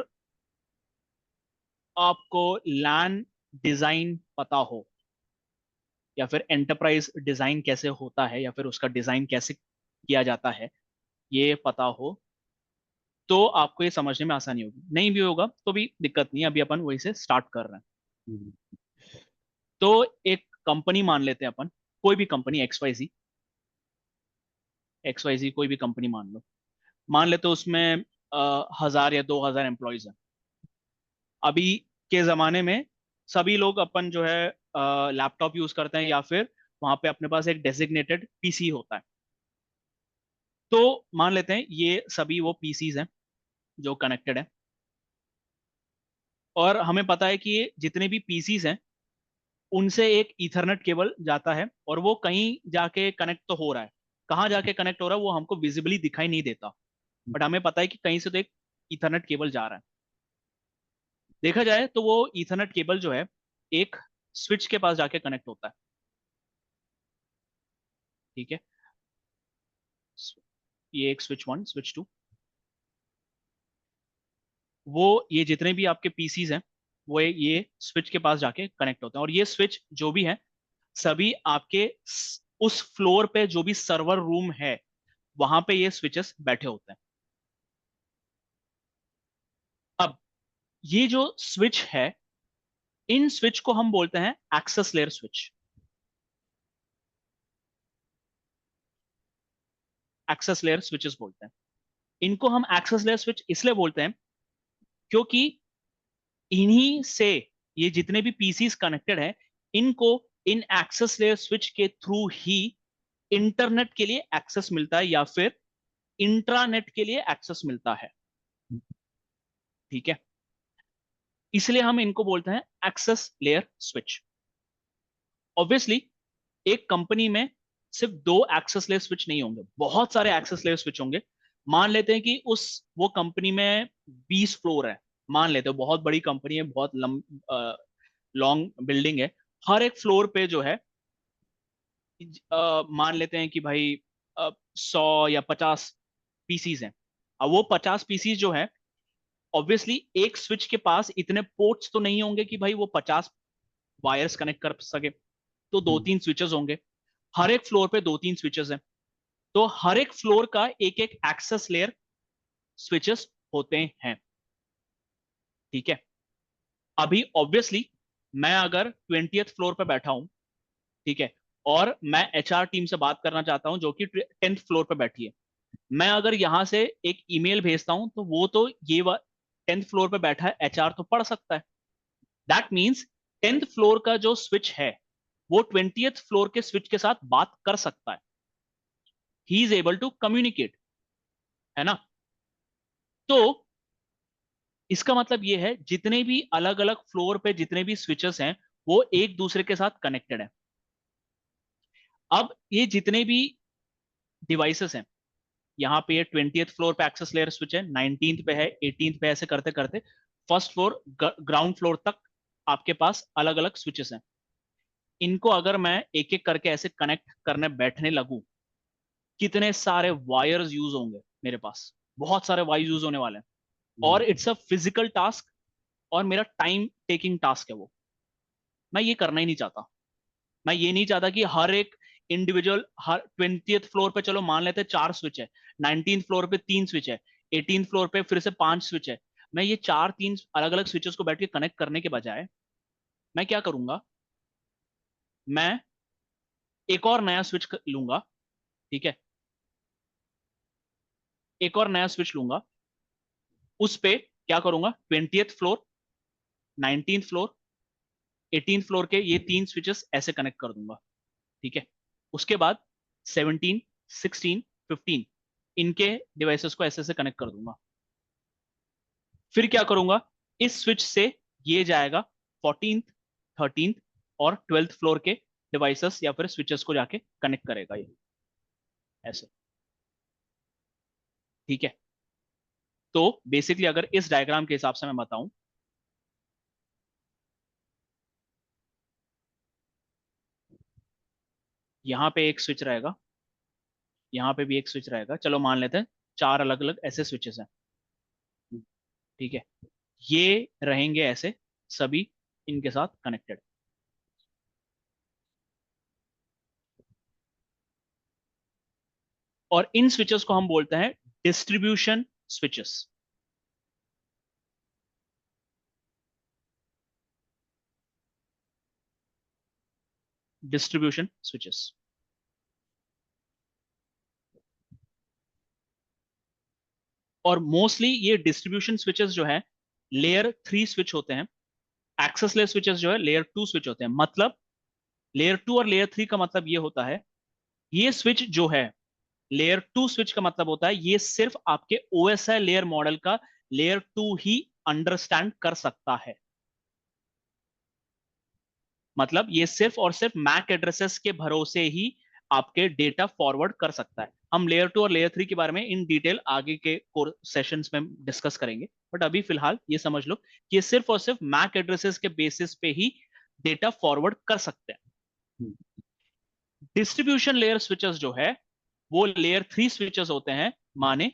आपको लैन डिजाइन पता हो, या फिर एंटरप्राइज डिजाइन कैसे होता है, या फिर उसका डिजाइन कैसे किया जाता है, ये पता हो, तो आपको ये समझने में आसानी होगी। नहीं भी होगा तो भी दिक्कत नहीं है, अभी अपन वही से स्टार्ट कर रहे हैं। हम्म, तो एक कंपनी मान लेते हैं अपन, कोई भी कंपनी एक्स वाई जी कोई भी कंपनी मान लो। मान लेते हैं उसमें 1,000 या 2,000 एम्प्लॉयज हैं। अभी के जमाने में सभी लोग अपन जो है लैपटॉप यूज करते हैं, या फिर वहां पे अपने पास एक डेजिग्नेटेड पीसी होता है। तो मान लेते हैं ये सभी वो पीसीज हैं जो कनेक्टेड हैं, और हमें पता है कि ये जितने भी पीसीज हैं उनसे एक ईथरनेट केबल जाता है, और वो कहीं जाके कनेक्ट तो हो रहा है। कहाँ जाके कनेक्ट हो रहा है वो हमको विजिबली दिखाई नहीं देता, बट हमें पता है कि कहीं से तो एक ईथरनेट केबल जा रहा है। देखा जाए तो वो ईथरनेट केबल जो है एक स्विच के पास जाके कनेक्ट होता है, ठीक है। ये एक स्विच 1, स्विच 2, वो ये जितने भी आपके पीसीज हैं वो ये स्विच के पास जाके कनेक्ट होते हैं, और ये स्विच जो भी है सभी आपके उस फ्लोर पे जो भी सर्वर रूम है वहां पे ये स्विचेस बैठे होते हैं। अब ये जो स्विच है, इन स्विच को हम बोलते हैं access layer switch. Access layer switches बोलते हैं इनको। हम एक्सेस लेयर स्विच इसलिए बोलते हैं क्योंकि इन्हीं से ये जितने भी पीसीस कनेक्टेड हैं इनको इन एक्सेस लेयर स्विच के थ्रू ही इंटरनेट के लिए एक्सेस मिलता है, या फिर इंट्रानेट के लिए एक्सेस मिलता है, ठीक है। इसलिए हम इनको बोलते हैं एक्सेस लेयर स्विच। ऑब्वियसली एक कंपनी में सिर्फ दो एक्सेस लेयर स्विच नहीं होंगे, बहुत सारे एक्सेस लेयर स्विच होंगे। मान लेते हैं कि उस वो कंपनी में 20 फ्लोर है। मान लेते हैं बहुत बड़ी कंपनी है, बहुत लॉन्ग बिल्डिंग है। हर एक फ्लोर पे जो है मान लेते हैं कि भाई 100 या 50 पीसीज हैं। अब वो 50 पीसीज जो है, ऑब्वियसली एक स्विच के पास इतने पोर्ट्स तो नहीं होंगे कि भाई वो 50 वायर्स कनेक्ट कर सके, तो दो हम्म, तीन स्विचेस होंगे। हर एक फ्लोर पे दो तीन स्विचेस हैं, तो हर एक फ्लोर का एक एक एक्सेस लेयर स्विचेस होते हैं, ठीक है। अभी ऑब्वियसली मैं अगर 20th फ्लोर पे बैठा हूं, ठीक है, और मैं एचआर टीम से बात करना चाहता हूं जो कि 10th फ्लोर पे बैठी है। मैं अगर यहां से एक ईमेल भेजता हूं तो वो तो ये 10th फ्लोर पे बैठा है एचआर तो पढ़ सकता है। दैट मीन्स 10th फ्लोर का जो स्विच है वो 20th फ्लोर के स्विच के साथ बात कर सकता है। He is able to communicate, है ना। तो इसका मतलब ये है जितने भी अलग अलग फ्लोर पे जितने भी स्विचेस हैं वो एक दूसरे के साथ कनेक्टेड है। अब ये जितने भी डिवाइसेस हैं, यहाँ पे ये 20th फ्लोर पे एक्सेस लेयर स्विच है, 19th पे है, 18th पे, ऐसे करते करते फर्स्ट फ्लोर ग्राउंड फ्लोर तक आपके पास अलग अलग स्विचेस हैं। इनको अगर मैं एक एक करके ऐसे कनेक्ट करने बैठने लगूं, कितने सारे वायर्स यूज होंगे मेरे पास, बहुत सारे वायर यूज होने वाले हैं। हम्म, और इट्स अ फिजिकल टास्क, और मेरा टाइम टेकिंग टास्क है वो। मैं ये करना ही नहीं चाहता। मैं ये नहीं चाहता कि हर एक इंडिविजुअल, हर 20th फ्लोर पे चलो मान लेते हैं 4 स्विच है, 19th फ्लोर पे 3 स्विच है, 18th फ्लोर पे फिर से 5 स्विच है। मैं ये चार तीन अलग अलग स्विचेस को बैठ के कनेक्ट करने के बजाय मैं क्या करूंगा, मैं एक और नया स्विच लूंगा, ठीक है। एक और नया स्विच लूंगा, उस पे क्या करूंगा, 20th floor, 19th floor, 18th floor के ये 3 स्विचेस ऐसे कनेक्ट कर दूंगा, ठीक है। उसके बाद 17, 16, 15 इनके डिवाइसेस को ऐसे से कनेक्ट कर दूंगा। फिर क्या करूंगा, इस स्विच से ये जाएगा 14th 13th और 12th फ्लोर के डिवाइसेस या फिर स्विचेस को जाके कनेक्ट करेगा ये ऐसे। ठीक है, तो बेसिकली अगर इस डायग्राम के हिसाब से मैं बताऊं, यहां पे एक स्विच रहेगा, यहां पे भी एक स्विच रहेगा, चलो मान लेते हैं 4 अलग अलग ऐसे स्विचेस हैं। ठीक है, ये रहेंगे ऐसे सभी इनके साथ कनेक्टेड। और इन स्विचेस को हम बोलते हैं डिस्ट्रीब्यूशन स्विचेस। Distribution switches. और मोस्टली ये डिस्ट्रीब्यूशन स्विचेस जो है लेयर 3 स्विच होते हैं। एक्सेस लेयर स्विचेस जो है लेयर 2 स्विच होते हैं। मतलब लेयर 2 और लेयर 3 का मतलब ये होता है, ये स्विच जो है लेयर 2 स्विच का मतलब होता है ये सिर्फ आपके ओएसआई लेयर मॉडल का लेयर 2 ही अंडरस्टैंड कर सकता है। मतलब ये सिर्फ और सिर्फ मैक एड्रेसेस के भरोसे ही आपके डेटा फॉरवर्ड कर सकता है। हम लेयर 2 और लेयर 3 के बारे में इन डिटेल आगे के सेशंस में डिस्कस करेंगे, बट अभी फिलहाल ये समझ लो कि ये सिर्फ और सिर्फ मैक एड्रेसेस के बेसिस पे ही डेटा फॉरवर्ड कर सकते हैं। डिस्ट्रीब्यूशन लेयर स्विचेस जो है वो लेयर 3 स्विचेस होते हैं। माने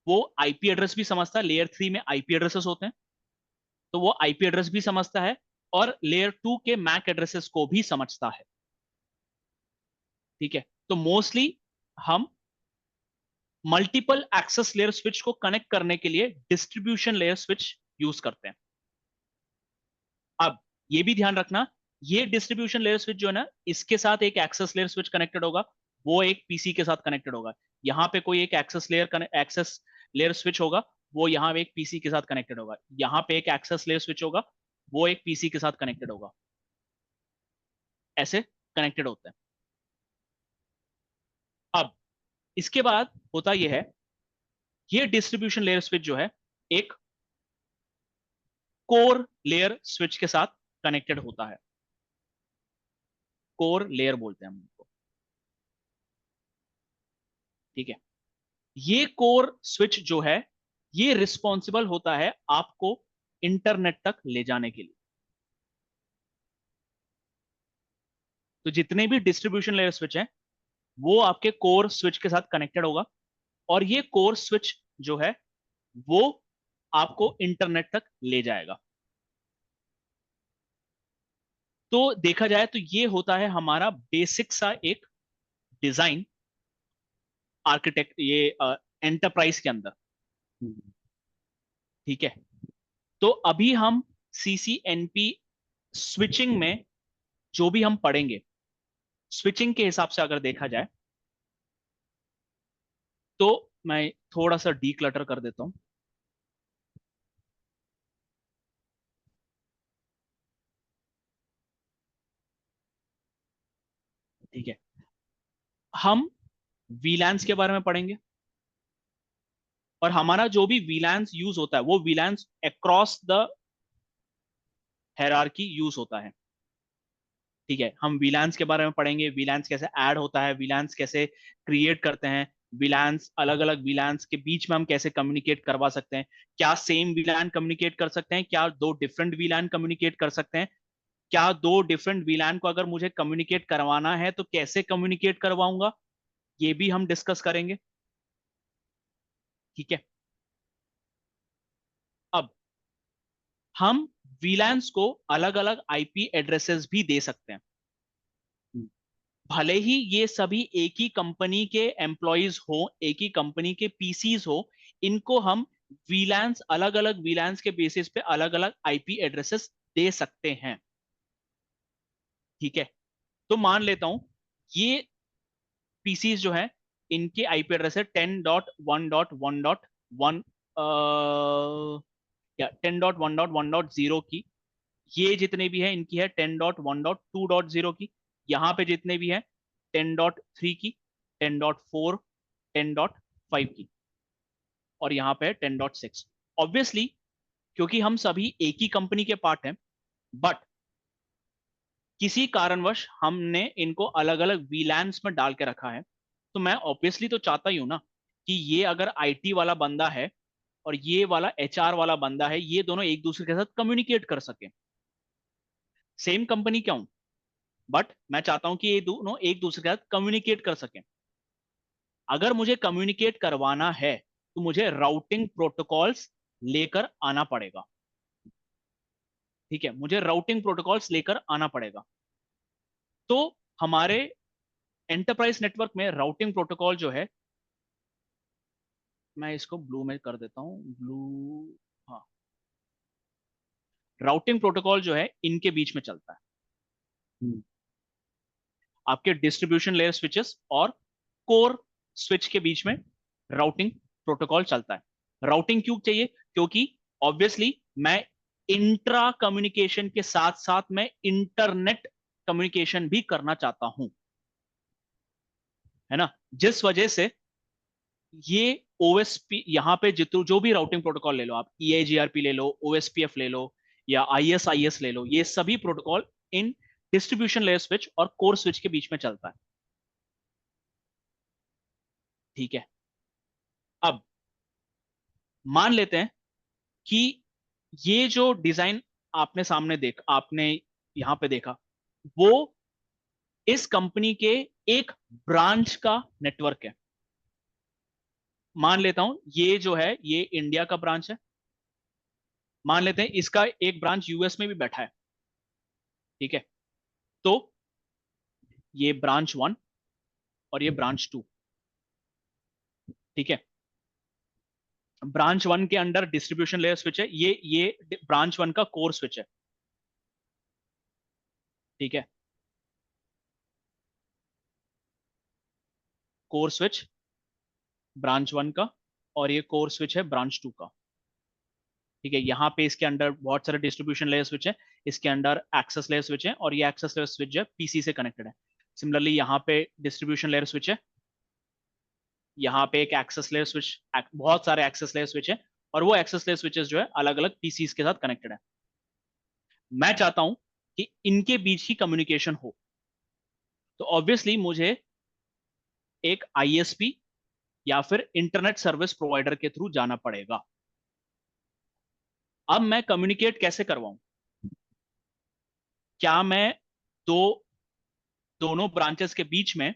वो आईपी एड्रेस भी समझता है, लेयर 3 में आईपी एड्रेसेस होते हैं, तो वो आईपी एड्रेस भी समझता है और लेयर 2 के मैक एड्रेसेस को भी समझता है। ठीक है, तो मोस्टली हम मल्टीपल एक्सेस लेयर स्विच को कनेक्ट करने के लिए डिस्ट्रीब्यूशन लेयर स्विच यूज करते हैं। अब ये भी ध्यान रखना, ये डिस्ट्रीब्यूशन लेयर स्विच जो है ना, इसके साथ एक एक्सेस लेयर स्विच कनेक्टेड होगा, वो एक पीसी के साथ कनेक्टेड होगा। यहां पे कोई एक एक्सेस लेयर स्विच होगा, वो यहां एक पीसी के साथ कनेक्टेड होगा। यहां पे एक एक्सेस लेयर स्विच होगा, वो एक पीसी के साथ कनेक्टेड होगा। ऐसे कनेक्टेड होते हैं। अब इसके बाद होता यह है, ये डिस्ट्रीब्यूशन लेयर स्विच जो है एक कोर लेयर स्विच के साथ कनेक्टेड होता है। कोर लेयर बोलते हैं हम उनको। ठीक है, ये कोर स्विच जो है ये रिस्पॉन्सिबल होता है आपको इंटरनेट तक ले जाने के लिए। तो जितने भी डिस्ट्रीब्यूशन लेयर स्विच हैं वो आपके कोर स्विच के साथ कनेक्टेड होगा, और ये कोर स्विच जो है वो आपको इंटरनेट तक ले जाएगा। तो देखा जाए तो ये होता है हमारा बेसिक सा एक डिजाइन आर्किटेक्ट ये एंटरप्राइज के अंदर। ठीक है, तो अभी हम सीसीएनपी स्विचिंग में जो भी हम पढ़ेंगे, स्विचिंग के हिसाब से अगर देखा जाए तो मैं थोड़ा सा डीक्लटर कर देता हूं। ठीक है, हम वीलैंस के बारे में पढ़ेंगे, और हमारा जो भी वीलैंस यूज होता है वो वीलैंस अक्रॉस द हायरार्की यूज होता है। ठीक है, हम वीलैंस के बारे में पढ़ेंगे, वीलैंस कैसे ऐड होता है, वीलैंस कैसे क्रिएट करते हैं, वीलैंस अलग अलग वीलैंस के बीच में हम कैसे कम्युनिकेट करवा सकते हैं, क्या सेम वीलैन कम्युनिकेट कर सकते हैं, क्या दो डिफरेंट वीलैन कम्युनिकेट कर सकते हैं, क्या दो डिफरेंट वीलैन को अगर मुझे कम्युनिकेट करवाना है तो कैसे कम्युनिकेट करवाऊंगा, ये भी हम डिस्कस करेंगे। ठीक है, अब हम वीलैंस को अलग अलग आईपी एड्रेसेस भी दे सकते हैं। भले ही ये सभी एक ही कंपनी के एम्प्लॉयज हो, एक ही कंपनी के पीसीज हो, इनको हम वीलैंस अलग अलग वीलैंस के बेसिस पे अलग अलग आईपी एड्रेसेस दे सकते हैं। ठीक है, तो मान लेता हूं ये पीसीज जो है इनके आईपी एड्रेस है 10.1.1.1 या 10.1.1.0 की। ये जितने भी है इनकी है 10.1.2.0 की। यहाँ पे जितने भी हैं 10.3 की, 10.4 10.5 की और यहाँ पे 10.6। ऑब्वियसली क्योंकि हम सभी एक ही कंपनी के पार्ट हैं, बट किसी कारणवश हमने इनको अलग अलग वीलैंस में डाल के रखा है, तो मैं ऑब्वियसली तो चाहता ही हूं ना कि ये अगर आईटी वाला बंदा है और ये वाला एचआर वाला बंदा है, ये दोनों एक दूसरे के साथ कम्युनिकेट कर सके। सेम कंपनी क्या हूं, बट मैं चाहता हूं कि ये दोनों एक दूसरे के साथ कम्युनिकेट कर सकें। अगर मुझे कम्युनिकेट करवाना है तो मुझे राउटिंग प्रोटोकॉल्स लेकर आना पड़ेगा। ठीक है, मुझे राउटिंग प्रोटोकॉल्स लेकर आना पड़ेगा। तो हमारे एंटरप्राइज नेटवर्क में राउटिंग प्रोटोकॉल जो है, मैं इसको ब्लू में कर देता हूं, ब्लू। हाँ, राउटिंग प्रोटोकॉल जो है इनके बीच में चलता है, हम्म, आपके डिस्ट्रीब्यूशन लेयर स्विचेस और कोर स्विच के बीच में राउटिंग प्रोटोकॉल चलता है। राउटिंग क्यों चाहिए? क्योंकि ऑब्वियसली मैं इंट्रा कम्युनिकेशन के साथ साथ मैं इंटरनेट कम्युनिकेशन भी करना चाहता हूं, है ना। जिस वजह से ये ओएसपी, यहाँ पे जितने जो भी राउटिंग प्रोटोकॉल ले लो आप, ईआईजीआरपी ले लो, ओएसपीएफ ले लो या आईएसआईएस ले लो, ये सभी प्रोटोकॉल इन डिस्ट्रीब्यूशन लेयर स्विच और कोर स्विच के बीच में चलता है। ठीक है, अब मान लेते हैं कि ये जो डिजाइन आपने यहां पे देखा, वो इस कंपनी के एक ब्रांच का नेटवर्क है। मान लेता हूं ये जो है ये इंडिया का ब्रांच है, मान लेते हैं इसका एक ब्रांच यूएस में भी बैठा है। ठीक है, तो ये ब्रांच 1 और ये ब्रांच 2। ठीक है, ब्रांच 1 के अंडर डिस्ट्रीब्यूशन लेयर स्विच है, ये ब्रांच 1 का कोर स्विच है। ठीक है, कोर स्विच ब्रांच 1 का और ये कोर स्विच है ब्रांच 2 का। ठीक है, यहाँ पे इसके अंडर बहुत सारे डिस्ट्रीब्यूशन लेयर स्विच है, इसके अंडर एक्सेस लेयर स्विच है और ये एक्सेस लेयर स्विच जो है पीसी से कनेक्टेड है। सिमिलरली यहाँ पे डिस्ट्रीब्यूशन लेयर स्विच है, यहाँ पे एक एक्सेस लेयर स्विच, बहुत सारे एक्सेस लेयर स्विच है और वो एक्सेस लेयर स्विचेस जो है अलग अलग पीसीस के साथ कनेक्टेड है। मैं चाहता हूं कि इनके बीच ही कम्युनिकेशन हो, तो ऑब्वियसली मुझे एक आईएसपी या फिर इंटरनेट सर्विस प्रोवाइडर के थ्रू जाना पड़ेगा। अब मैं कम्युनिकेट कैसे करवाऊं? क्या मैं दो दोनों ब्रांचेस के बीच में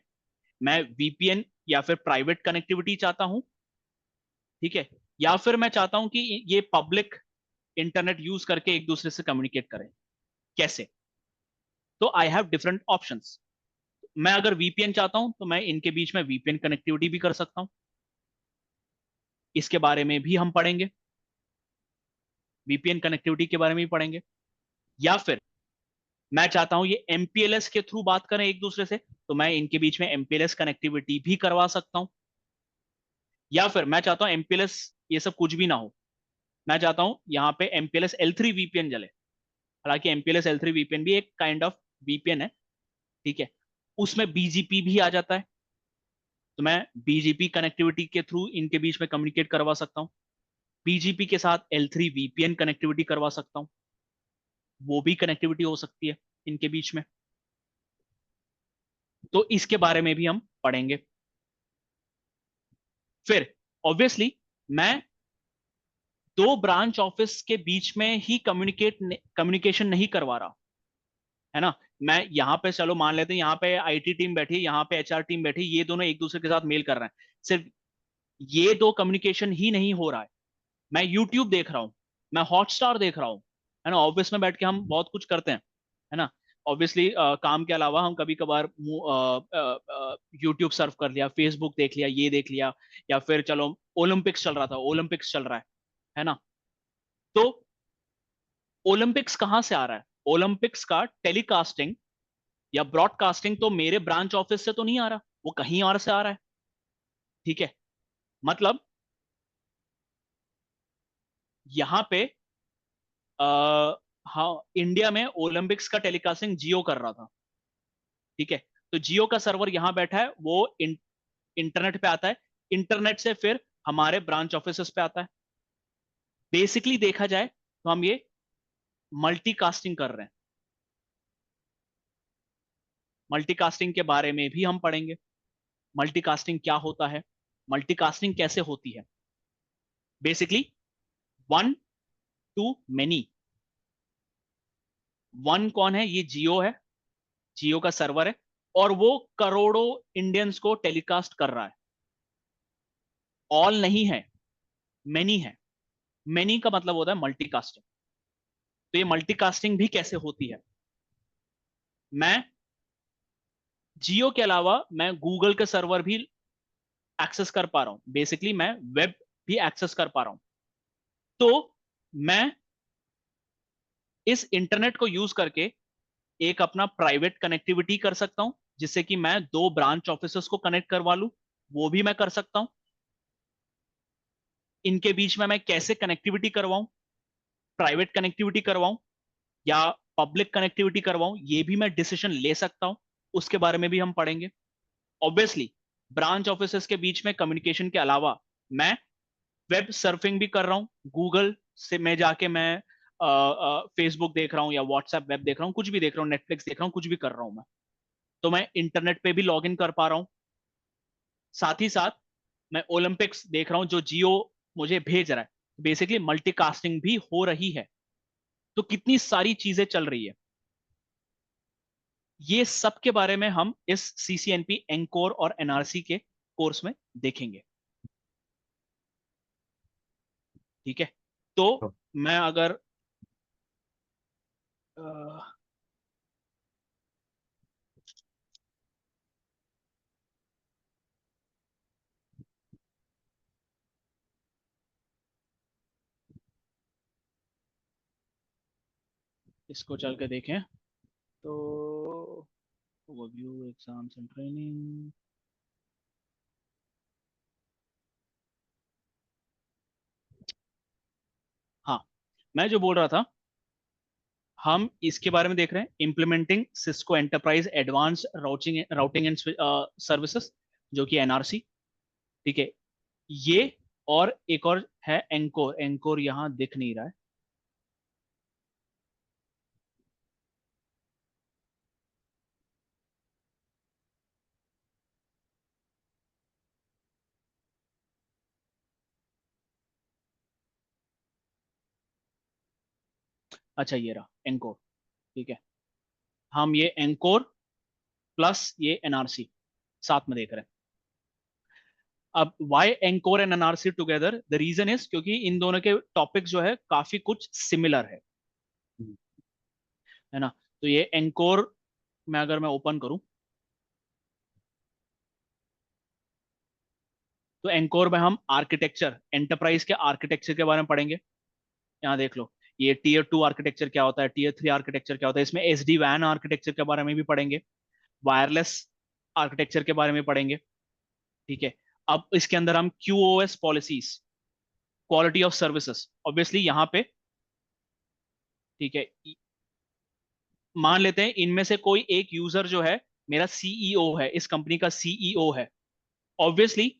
मैं वीपीएन या फिर प्राइवेट कनेक्टिविटी चाहता हूं? ठीक है, या फिर मैं चाहता हूं कि ये पब्लिक इंटरनेट यूज करके एक दूसरे से कम्युनिकेट करें? कैसे? तो आई हैव डिफरेंट ऑप्शंस। मैं अगर वीपीएन चाहता हूं तो मैं इनके बीच में वीपीएन कनेक्टिविटी भी कर सकता हूं, इसके बारे में भी हम पढ़ेंगे, वीपीएन कनेक्टिविटी के बारे में भी पढ़ेंगे। या फिर मैं चाहता हूं ये एमपीएलएस के थ्रू बात करें एक दूसरे से, तो मैं इनके बीच में एमपीएलएस कनेक्टिविटी भी करवा सकता हूं। या फिर मैं चाहता हूं एमपीएलएस ये सब कुछ भी ना हो, मैं चाहता हूं यहाँ पे एमपीएलएस L3 वीपीएन जले। हालांकि एमपीएलएस L3 वीपीएन भी एक काइंड ऑफ वीपीएन है। ठीक है, उसमें बीजीपी भी आ जाता है, तो मैं बीजीपी कनेक्टिविटी के थ्रू इनके बीच में कम्युनिकेट करवा सकता हूँ। बीजीपी के साथ L3 वीपीएन कनेक्टिविटी करवा सकता हूँ, वो भी कनेक्टिविटी हो सकती है इनके बीच में। तो इसके बारे में भी हम पढ़ेंगे। फिर ऑब्वियसली मैं दो ब्रांच ऑफिस के बीच में ही कम्युनिकेशन नहीं करवा रहा, है ना। मैं यहाँ पे, चलो मान लेते हैं यहाँ पे आईटी टीम बैठी है, यहाँ पे एचआर टीम बैठी है, ये दोनों एक दूसरे के साथ मेल कर रहे हैं। सिर्फ ये दो कम्युनिकेशन ही नहीं हो रहा है, मैं यूट्यूब देख रहा हूँ, मैं हॉटस्टार देख रहा हूँ, है ना। ऑफिस में बैठ के हम बहुत कुछ करते हैं, है ना। ऑब्वियसली काम के अलावा हम कभी कभार यूट्यूब सर्फ कर लिया, फेसबुक देख लिया, ये देख लिया, या फिर चलो ओलंपिक्स चल रहा था, ओलंपिक्स चल रहा है ना। तो ओलंपिक्स कहाँ से आ रहा है? ओलंपिक्स का टेलीकास्टिंग या ब्रॉडकास्टिंग तो मेरे ब्रांच ऑफिस से तो नहीं आ रहा, वो कहीं और से आ रहा है। ठीक है, मतलब यहाँ पे हाँ, इंडिया में ओलंपिक्स का टेलीकास्टिंग जियो कर रहा था। ठीक है, तो जियो का सर्वर यहां बैठा है, वो इंटरनेट पे आता है, इंटरनेट से फिर हमारे ब्रांच ऑफिसेस पे आता है। बेसिकली देखा जाए तो हम ये मल्टीकास्टिंग कर रहे हैं। मल्टीकास्टिंग के बारे में भी हम पढ़ेंगे। मल्टीकास्टिंग क्या होता है, मल्टीकास्टिंग कैसे होती है। Basically one two many. One कौन है, ये जियो है, जियो का सर्वर है, और वो करोड़ों इंडियंस को टेलीकास्ट कर रहा है। ऑल नहीं है, मेनी है। मेनी का मतलब होता है मल्टीकास्टिंग। तो ये मल्टीकास्टिंग भी कैसे होती है, मैं जियो के अलावा मैं गूगल के सर्वर भी एक्सेस कर पा रहा हूं। बेसिकली मैं वेब भी एक्सेस कर पा रहा हूं। तो मैं इस इंटरनेट को यूज करके एक अपना प्राइवेट कनेक्टिविटी कर सकता हूं, जिससे कि मैं दो ब्रांच ऑफिसर्स को कनेक्ट करवा लूं, वो भी मैं कर सकता हूं। इनके बीच में मैं कैसे कनेक्टिविटी करवाऊं, प्राइवेट कनेक्टिविटी करवाऊं या पब्लिक कनेक्टिविटी करवाऊं, ये भी मैं डिसीजन ले सकता हूं। उसके बारे में भी हम पढ़ेंगे। ऑब्वियसली ब्रांच ऑफिसर्स के बीच में कम्युनिकेशन के अलावा मैं वेब सर्फिंग भी कर रहा हूँ। गूगल से मैं जाके मैं फेसबुक देख रहा हूँ या व्हाट्सएप वेब देख रहा हूँ, कुछ भी देख रहा हूँ, नेटफ्लिक्स देख रहा हूँ, कुछ भी कर रहा हूँ मैं, तो मैं इंटरनेट पे भी लॉग इन कर पा रहा हूँ। साथ ही साथ मैं ओलंपिक्स देख रहा हूँ जो जियो मुझे भेज रहा है। बेसिकली मल्टीकास्टिंग भी हो रही है। तो कितनी सारी चीजें चल रही है, ये सब के बारे में हम इस सीसीएनपी एंकोर और एनआरसी के कोर्स में देखेंगे। ठीक है, तो तो मैं अगर इसको चल के देखें तो ओवरव्यू एग्जाम्स एंड ट्रेनिंग। हाँ, मैं जो बोल रहा था, हम इसके बारे में देख रहे हैं, implementing Cisco enterprise advance routing and services, जो कि एनआरसी। ठीक है, ये और एक और है एंकोर। एंकोर यहां दिख नहीं रहा है। अच्छा, ये रहा एंकोर। ठीक है, हम ये एंकोर प्लस ये एनआरसी साथ में देख रहे हैं। अब why anchor and NRC together, the reason is क्योंकि इन दोनों के टॉपिक जो है काफी कुछ सिमिलर है ना। तो ये एंकोर में अगर मैं ओपन करूं तो एंकोर में हम आर्किटेक्चर, एंटरप्राइज के आर्किटेक्चर के बारे में पढ़ेंगे। यहाँ देख लो, ये टीयर 2 आर्किटेक्चर क्या होता है, टीयर 3 आर्किटेक्चर क्या होता है, इसमें एसडी वैन आर्किटेक्चर के बारे में भी पढ़ेंगे, वायरलेस आर्किटेक्चर के बारे में पढ़ेंगे। ठीक है, अब इसके अंदर हम QoS policies, quality of services, obviously यहाँ पे। ठीक है, मान लेते हैं इनमें से कोई एक यूजर जो है मेरा सीईओ है, इस कंपनी का सीईओ है। ऑब्वियसली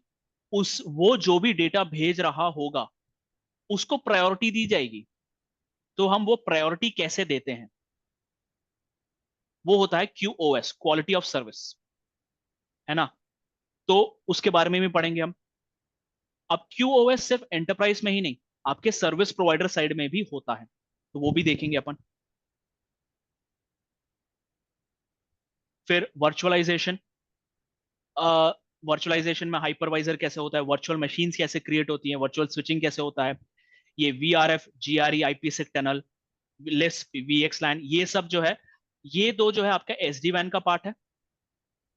उस वो जो भी डेटा भेज रहा होगा उसको प्रायोरिटी दी जाएगी। तो हम वो प्रायोरिटी कैसे देते हैं, वो होता है क्यूओएस, क्वालिटी ऑफ सर्विस, है ना। तो उसके बारे में भी पढ़ेंगे हम। अब क्यूओएस सिर्फ एंटरप्राइज में ही नहीं, आपके सर्विस प्रोवाइडर साइड में भी होता है, तो वो भी देखेंगे अपन। फिर वर्चुअलाइजेशन, वर्चुअलाइजेशन में हाइपरवाइजर कैसे होता है, वर्चुअल मशीन्स कैसे क्रिएट होती हैं, वर्चुअल स्विचिंग कैसे होता है, ये वीआरएफ, जीआरई, आईपी6 टनल, लिस्प, वीएक्स लैन, ये सब जो है, ये दो जो है आपका एसडी वैन का पार्ट है।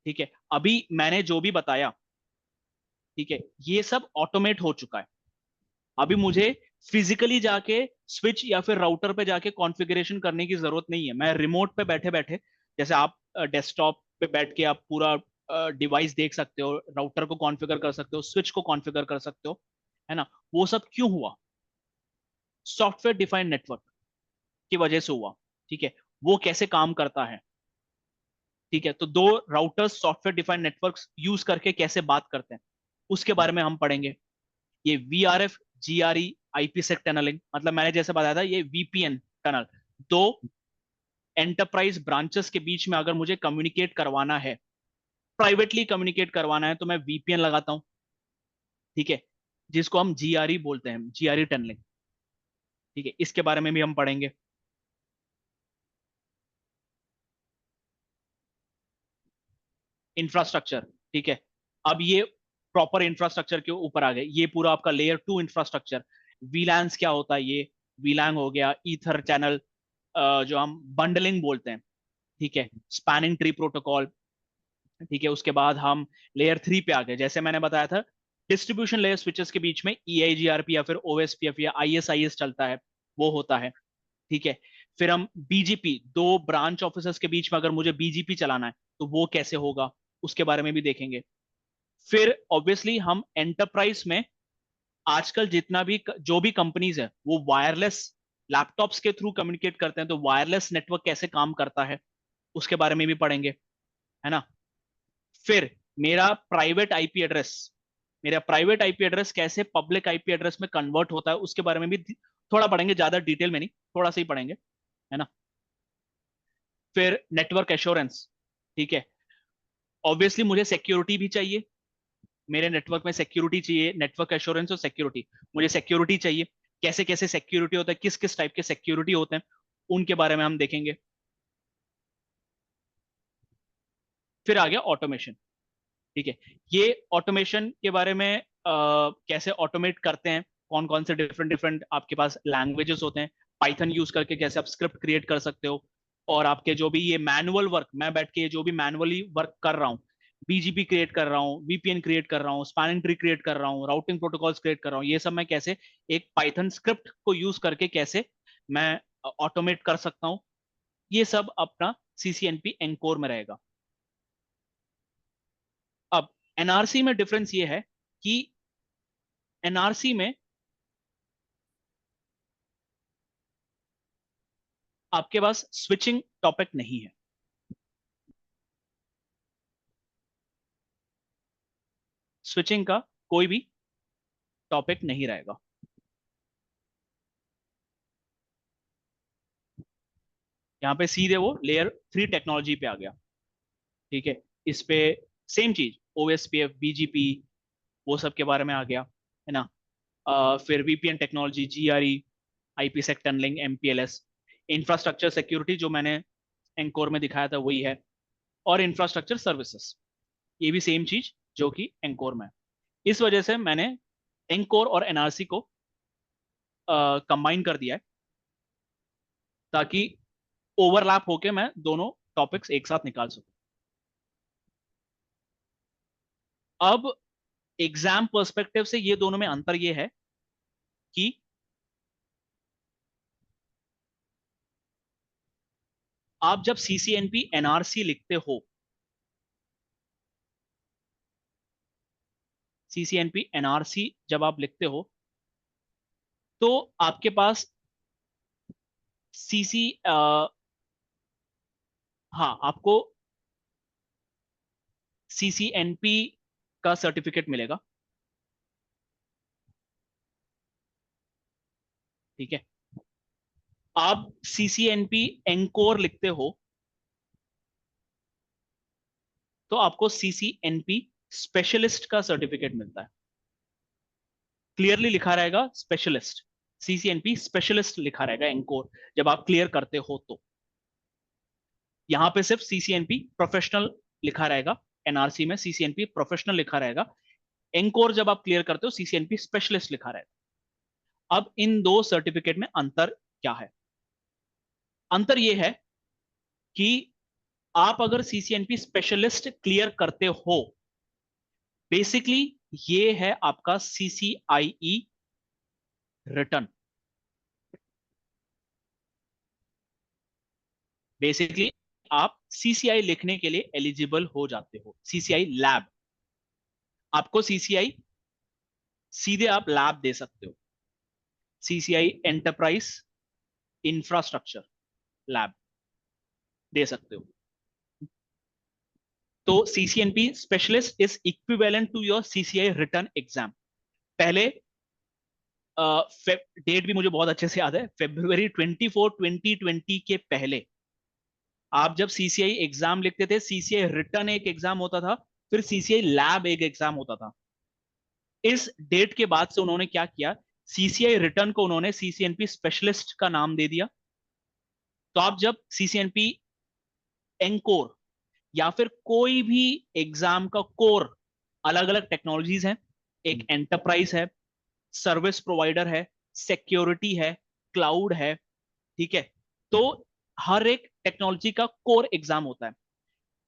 ठीक है, अभी मैंने जो भी बताया, ठीक है, ये सब ऑटोमेट हो चुका है। अभी मुझे फिजिकली जाके स्विच या फिर राउटर पे जाके कॉन्फ़िगरेशन करने की जरूरत नहीं है। मैं रिमोट पे बैठे बैठे, जैसे आप डेस्कटॉप पे बैठ के आप पूरा डिवाइस देख सकते हो, राउटर को कॉन्फ़िगर कर सकते हो, स्विच को कॉन्फ़िगर कर सकते हो, है ना। वो सब क्यों हुआ, सॉफ्टवेयर डिफाइंड नेटवर्क की वजह से हुआ। ठीक है, वो कैसे काम करता है। ठीक है, तो दो routers software defined networks use करके कैसे बात करते हैं, उसके बारे में हम पढ़ेंगे। ये VRF, GRE, IPsec टनलिंग, मतलब मैंने जैसे बताया था ये VPN टनल, दो एंटरप्राइज ब्रांचेस के बीच में अगर मुझे कम्युनिकेट करवाना है, प्राइवेटली कम्युनिकेट करवाना है, तो मैं VPN लगाता हूं, ठीक है, जिसको हम GRE बोलते हैं, GRE टनलिंग, ठीक है, इसके बारे में भी हम पढ़ेंगे। इंफ्रास्ट्रक्चर, ठीक है, अब ये प्रॉपर इंफ्रास्ट्रक्चर के ऊपर आ गए, ये पूरा आपका लेयर 2 इंफ्रास्ट्रक्चर। वीलैंस क्या होता है, ये वीलैन हो गया, ईथर चैनल, जो हम बंडलिंग बोलते हैं, ठीक है, स्पैनिंग ट्री प्रोटोकॉल, ठीक है, उसके बाद हम लेयर 3 पे आ गए, जैसे मैंने बताया था डिस्ट्रीब्यूशन लेयर स्विचेस के बीच में EIGRP या फिर OSPF या ISIS चलता है, वो होता है, ठीक है। फिर हम BGP, दो ब्रांच ऑफिसर्स के बीच में अगर मुझे BGP चलाना है तो वो कैसे होगा, उसके बारे में भी देखेंगे। फिर ऑब्वियसली हम एंटरप्राइज में आजकल जितना भी जो भी कंपनीज है वो वायरलेस लैपटॉप्स के थ्रू कम्युनिकेट करते हैं, तो वायरलेस नेटवर्क कैसे काम करता है उसके बारे में भी पढ़ेंगे, है ना। फिर मेरा प्राइवेट आईपी एड्रेस, मेरा प्राइवेट आईपी एड्रेस कैसे पब्लिक आईपी एड्रेस में कन्वर्ट होता है उसके बारे में भी थोड़ा पढ़ेंगे, ज्यादा डिटेल में नहीं, थोड़ा सा ही पढ़ेंगे, है ना। फिर नेटवर्क एश्योरेंस, ठीक है, ऑब्वियसली मुझे सिक्योरिटी भी चाहिए, मेरे नेटवर्क में सिक्योरिटी चाहिए, नेटवर्क एश्योरेंस और सिक्योरिटी, मुझे सिक्योरिटी चाहिए, कैसे कैसे सिक्योरिटी होता है, किस किस टाइप के सिक्योरिटी होते हैं, उनके बारे में हम देखेंगे। फिर आ गया ऑटोमेशन, ठीक है, ये ऑटोमेशन के बारे में कैसे ऑटोमेट करते हैं, कौन कौन से डिफरेंट डिफरेंट आपके पास लैंग्वेजेस होते हैं, पाइथन यूज करके कैसे आप स्क्रिप्ट क्रिएट कर सकते हो, और आपके जो भी ये मैनुअल वर्क, मैं बैठ के जो भी मैनुअली वर्क कर रहा हूँ, BGP क्रिएट कर रहा हूँ, VPN क्रिएट कर रहा हूँ, स्पैनिंग ट्री क्रिएट कर रहा हूँ, राउटिंग प्रोटोकॉल्स क्रिएट कर रहा हूँ, ये सब मैं कैसे एक पाइथन स्क्रिप्ट को यूज करके कैसे मैं ऑटोमेट कर सकता हूँ, ये सब अपना CCNP एनकोर में रहेगा। अब NRC में डिफरेंस ये है कि NRC में आपके पास स्विचिंग टॉपिक नहीं है, स्विचिंग का कोई भी टॉपिक नहीं रहेगा। यहाँ पे सीधे वो लेयर 3 टेक्नोलॉजी पे आ गया, ठीक है, इस पे सेम चीज OSPF, BGP, वो सब के बारे में आ गया, है ना। फिर VPN technology, GRE, IPsec tunneling, MPLS, infrastructure security जो मैंने एंकोर में दिखाया था वही है, और इंफ्रास्ट्रक्चर सर्विसेज, ये भी सेम चीज जो कि एंकोर में है। इस वजह से मैंने एंकोर और NRC को कंबाइन कर दिया है, ताकि ओवरलैप होके मैं दोनों टॉपिक्स एक साथ निकाल सकूं। अब एग्जाम पर्सपेक्टिव से ये दोनों में अंतर ये है कि आप जब CCNP NRC लिखते हो, CCNP NRC जब आप लिखते हो तो आपके पास CC, हाँ, आपको CCNP का सर्टिफिकेट मिलेगा, ठीक है। आप CCNP एनकोर लिखते हो तो आपको CCNP स्पेशलिस्ट का सर्टिफिकेट मिलता है, क्लियरली लिखा रहेगा स्पेशलिस्ट, CCNP स्पेशलिस्ट लिखा रहेगा एनकोर, जब आप क्लियर करते हो तो। यहां पे सिर्फ CCNP प्रोफेशनल लिखा रहेगा, NRC में CCNP प्रोफेशनल लिखा रहेगा, एनकोर जब आप क्लियर करते हो CCNP स्पेशलिस्ट लिखा रहेगा। अब इन दो सर्टिफिकेट में अंतर क्या है? अंतर यह है कि आप अगर CCNP स्पेशलिस्ट क्लियर करते हो, बेसिकली ये है आपका CCIE रिटर्न, बेसिकली आप CCI लिखने के लिए एलिजिबल हो जाते हो, CCI लैब, आपको CCI सीधे आप लैब दे सकते हो, CCI एंटरप्राइज इंफ्रास्ट्रक्चर लैब दे सकते हो। तो CCNP specialist is equivalent to your CCI written exam. पहले डेट भी मुझे बहुत अच्छे से याद है, February 24, 2020 के पहले आप जब सीसीआई एग्जाम लिखते थे, सीसीआई रिटर्न एक एग्जाम होता था, फिर सीसीआई लैब एक एग्जाम होता था। इस डेट के बाद से उन्होंने क्या किया, सीसीआई रिटर्न को उन्होंने सीसीएनपी स्पेशलिस्ट का नाम दे दिया। तो आप जब सीसीएनपी एनकोर या फिर कोई भी एग्जाम का कोर, अलग अलग टेक्नोलॉजीज हैं, एक एंटरप्राइज है, सर्विस प्रोवाइडर है, सिक्योरिटी है, क्लाउड है, ठीक है। तो हर एक टेक्नोलॉजी का कोर एग्जाम होता है।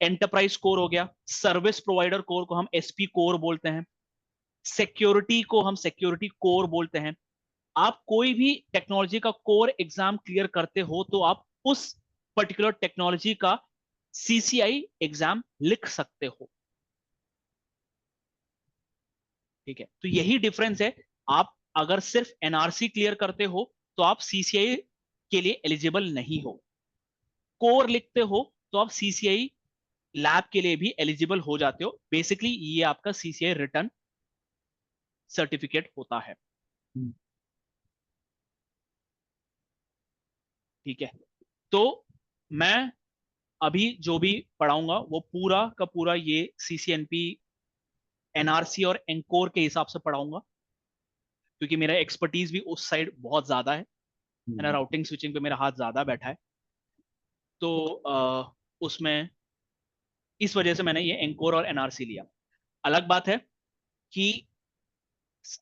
एंटरप्राइज कोर हो गया, सर्विस प्रोवाइडर कोर को हम एसपी कोर बोलते हैं, सिक्योरिटी को हम सिक्योरिटी कोर बोलते हैं। आप कोई भी टेक्नोलॉजी का कोर एग्जाम क्लियर करते हो तो आप उस पर्टिकुलर टेक्नोलॉजी का सीसीआई एग्जाम लिख सकते हो, ठीक है। तो यही डिफरेंस है। आप अगर सिर्फ एनआरसी क्लियर करते हो तो आप सीसीआई के लिए एलिजिबल नहीं हो। कोर लिखते हो तो आप सीसीआई लैब के लिए भी एलिजिबल हो जाते हो। बेसिकली ये आपका सीसीआई रिटर्न सर्टिफिकेट होता है, हम्म, ठीक है। तो मैं अभी जो भी पढ़ाऊंगा वो पूरा का पूरा ये सीसीएनपी, एनआरसी और एनकोर के हिसाब से पढ़ाऊंगा, क्योंकि मेरा एक्सपर्टीज भी उस साइड बहुत ज्यादा है ना। हम्म, राउटिंग स्विचिंग पे मेरा हाथ ज्यादा बैठा है। तो उसमें इस वजह से मैंने ये एनकोर और एनआरसी लिया। अलग बात है कि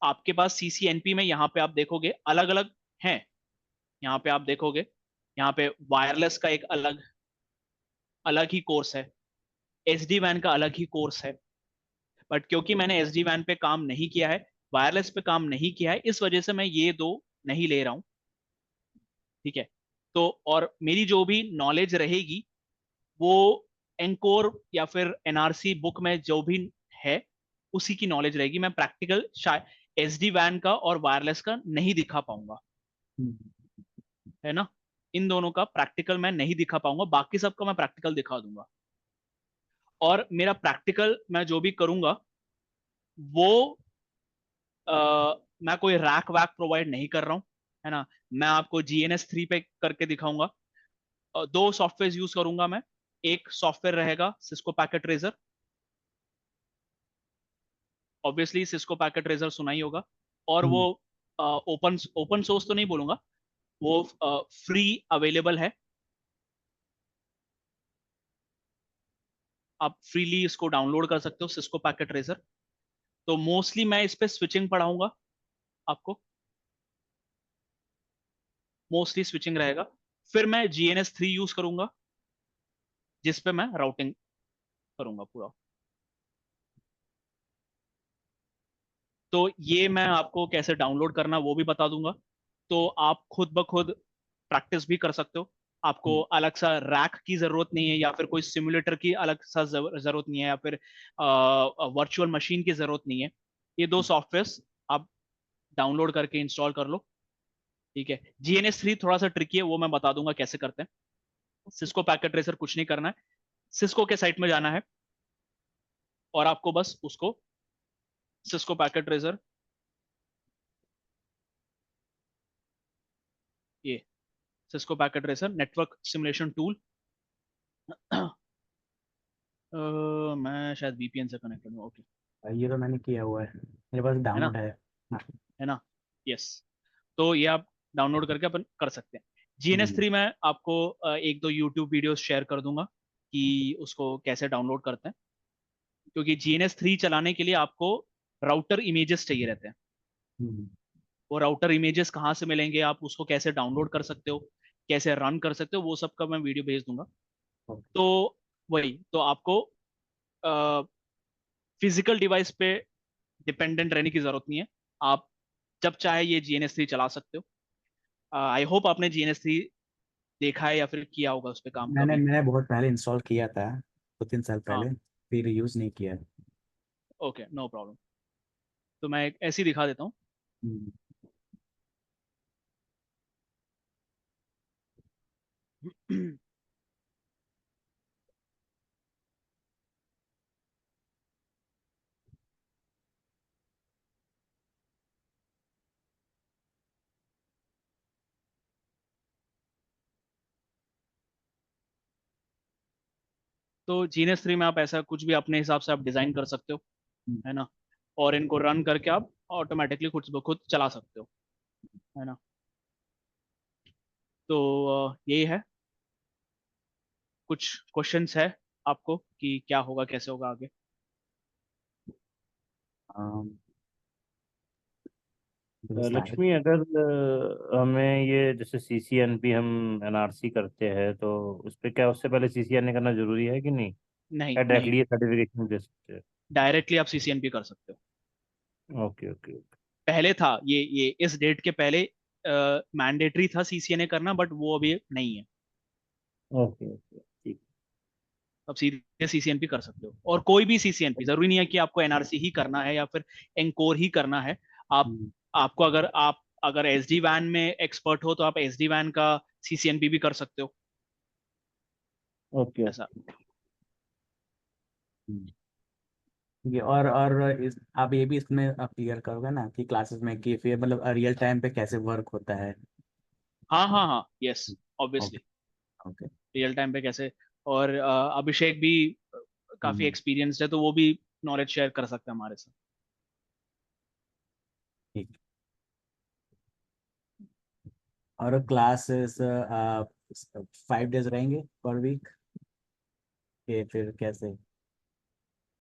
आपके पास सीसीएनपी में यहाँ पे आप देखोगे अलग अलग हैं। यहाँ पे आप देखोगे, यहाँ पे वायरलेस का एक अलग अलग ही कोर्स है, एसडी वैन का अलग ही कोर्स है। बट क्योंकि मैंने एसडी वैन पे काम नहीं किया है, वायरलेस पे काम नहीं किया है, इस वजह से मैं ये दो नहीं ले रहा हूँ, ठीक है। तो और मेरी जो भी नॉलेज रहेगी वो एनकोर या फिर एनआरसी बुक में जो भी है उसी की नॉलेज रहेगी। मैं प्रैक्टिकल शायद एसडी वैन का और वायरलेस का नहीं दिखा पाऊंगा, हम्म, है ना। इन दोनों का प्रैक्टिकल मैं नहीं दिखा पाऊंगा, बाकी सबका मैं प्रैक्टिकल दिखा दूंगा। और मेरा प्रैक्टिकल मैं जो भी करूंगा वो मैं कोई रैक वैक प्रोवाइड नहीं कर रहा हूँ, है ना। मैं आपको GNS3 पे करके दिखाऊंगा। दो सॉफ्टवेयर यूज करूंगा मैं। एक सॉफ्टवेयर रहेगा Cisco packet tracer, obviously Cisco packet tracer सुना ही होगा। और वो हम्म, ओपन ओपन सोर्स तो नहीं बोलूंगा, वो फ्री अवेलेबल है, आप फ्रीली इसको डाउनलोड कर सकते हो सिस्को पैकेट रेजर। तो मोस्टली मैं इस पे स्विचिंग पढ़ाऊंगा आपको, मोस्टली स्विचिंग रहेगा। फिर मैं GNS3 यूज करूंगा जिसपे मैं राउटिंग करूंगा पूरा। तो ये मैं आपको कैसे डाउनलोड करना वो भी बता दूंगा। तो आप खुद ब खुद प्रैक्टिस भी कर सकते हो। आपको हम्म, अलग सा रैक की जरूरत नहीं है, या फिर कोई सिमुलेटर की अलग सा जरूरत नहीं है, या फिर वर्चुअल मशीन की जरूरत नहीं है। ये दो सॉफ्टवेयर्स आप डाउनलोड करके इंस्टॉल कर लो, ठीक है। GNS3 थोड़ा सा ट्रिकी है, वो मैं बता दूंगा कैसे करते हैं। सिस्को पैकेट ट्रेसर कुछ नहीं करना है, सिस्को के साइट में जाना है और आपको बस उसको सिस्को पैकेट ट्रेसर, ये Cisco packet tracer network simulation tool. मैं शायद VPN से कनेक्टेड हूँ, ओके, ये तो मैंने किया हुआ है, मेरे पास है ना, डाउनलोड है। हाँ। है ना। यस, तो ये आप डाउनलोड करके अपन कर सकते हैं। हम्म, GNS3 में आपको एक दो यूट्यूब वीडियोस शेयर कर दूंगा कि उसको कैसे डाउनलोड करते हैं, क्योंकि GNS3 चलाने के लिए आपको राउटर इमेजेस चाहिए रहते हैं। हम्म, वो राउटर इमेजेस कहाँ से मिलेंगे, आप उसको कैसे डाउनलोड कर सकते हो, कैसे रन कर सकते हो, वो सब का मैं वीडियो भेज दूंगा। ओके। तो वही तो आपको फिजिकल डिवाइस पे डिपेंडेंट रहने की जरूरत नहीं है। आप जब चाहे ये GNS3 चला सकते हो। आई होप आपने GNS3 देखा है या फिर किया होगा उस पर काम मैंने कभी। मैंने बहुत पहले इंस्टॉल किया था, 2-3 साल हाँ, पहले, फिर यूज़ नहीं किया। Okay, no problem. तो मैं एक ऐसी दिखा देता हम्म, हूँ। तो जीनियस 3 में आप ऐसा कुछ भी अपने हिसाब से आप डिजाइन कर सकते हो, हम्म, है ना, और इनको रन करके आप ऑटोमेटिकली खुद ब खुद चला सकते हो, है ना। तो यही है। कुछ क्वेश्चंस है आपको कि क्या होगा कैसे होगा आगे? um, this slide. लक्ष्मी, अगर हमें ये जैसे CCNP हम NRC करते हैं तो उस पे क्या उससे पहले CCNA करना जरूरी है कि नहीं, नहीं या नहीं, डायरेक्टली ये सर्टिफिकेशन दे सकते हैं? डायरेक्टली आप सीसीएनपी कर सकते हो। Okay okay okay. पहले था ये इस डेट के पहले मैंडेटरी था सीसीएनए करना, बट वो अभी नहीं है। ओके ओके ठीक। अब सीधे सीसीएनपी कर सकते हो, और कोई भी सीसीएनपी, जरूरी नहीं है कि आपको एनआरसी ही करना है या फिर एनकोर ही करना है। आप हम्म, आपको अगर एसडी वैन में एक्सपर्ट हो तो आप एसडी वैन का सीसीएनपी भी कर सकते हो, ओके ऐसा। हम्म। ये और इस आप ये भी इसमें आप क्लियर करोगे ना कि क्लासेस में कि फिर मतलब रियल टाइम पे कैसे वर्क होता है? हाँ हाँ हाँ, yes, obviously. Okay okay. Real time पे कैसे, और अभिषेक भी काफी हम्म, एक्सपीरियंस्ड है, तो वो भी नॉलेज शेयर कर सकते हैं हमारे साथ। ठीक। और क्लासेस 5 days रहेंगे पर वीक, ये फिर कैसे?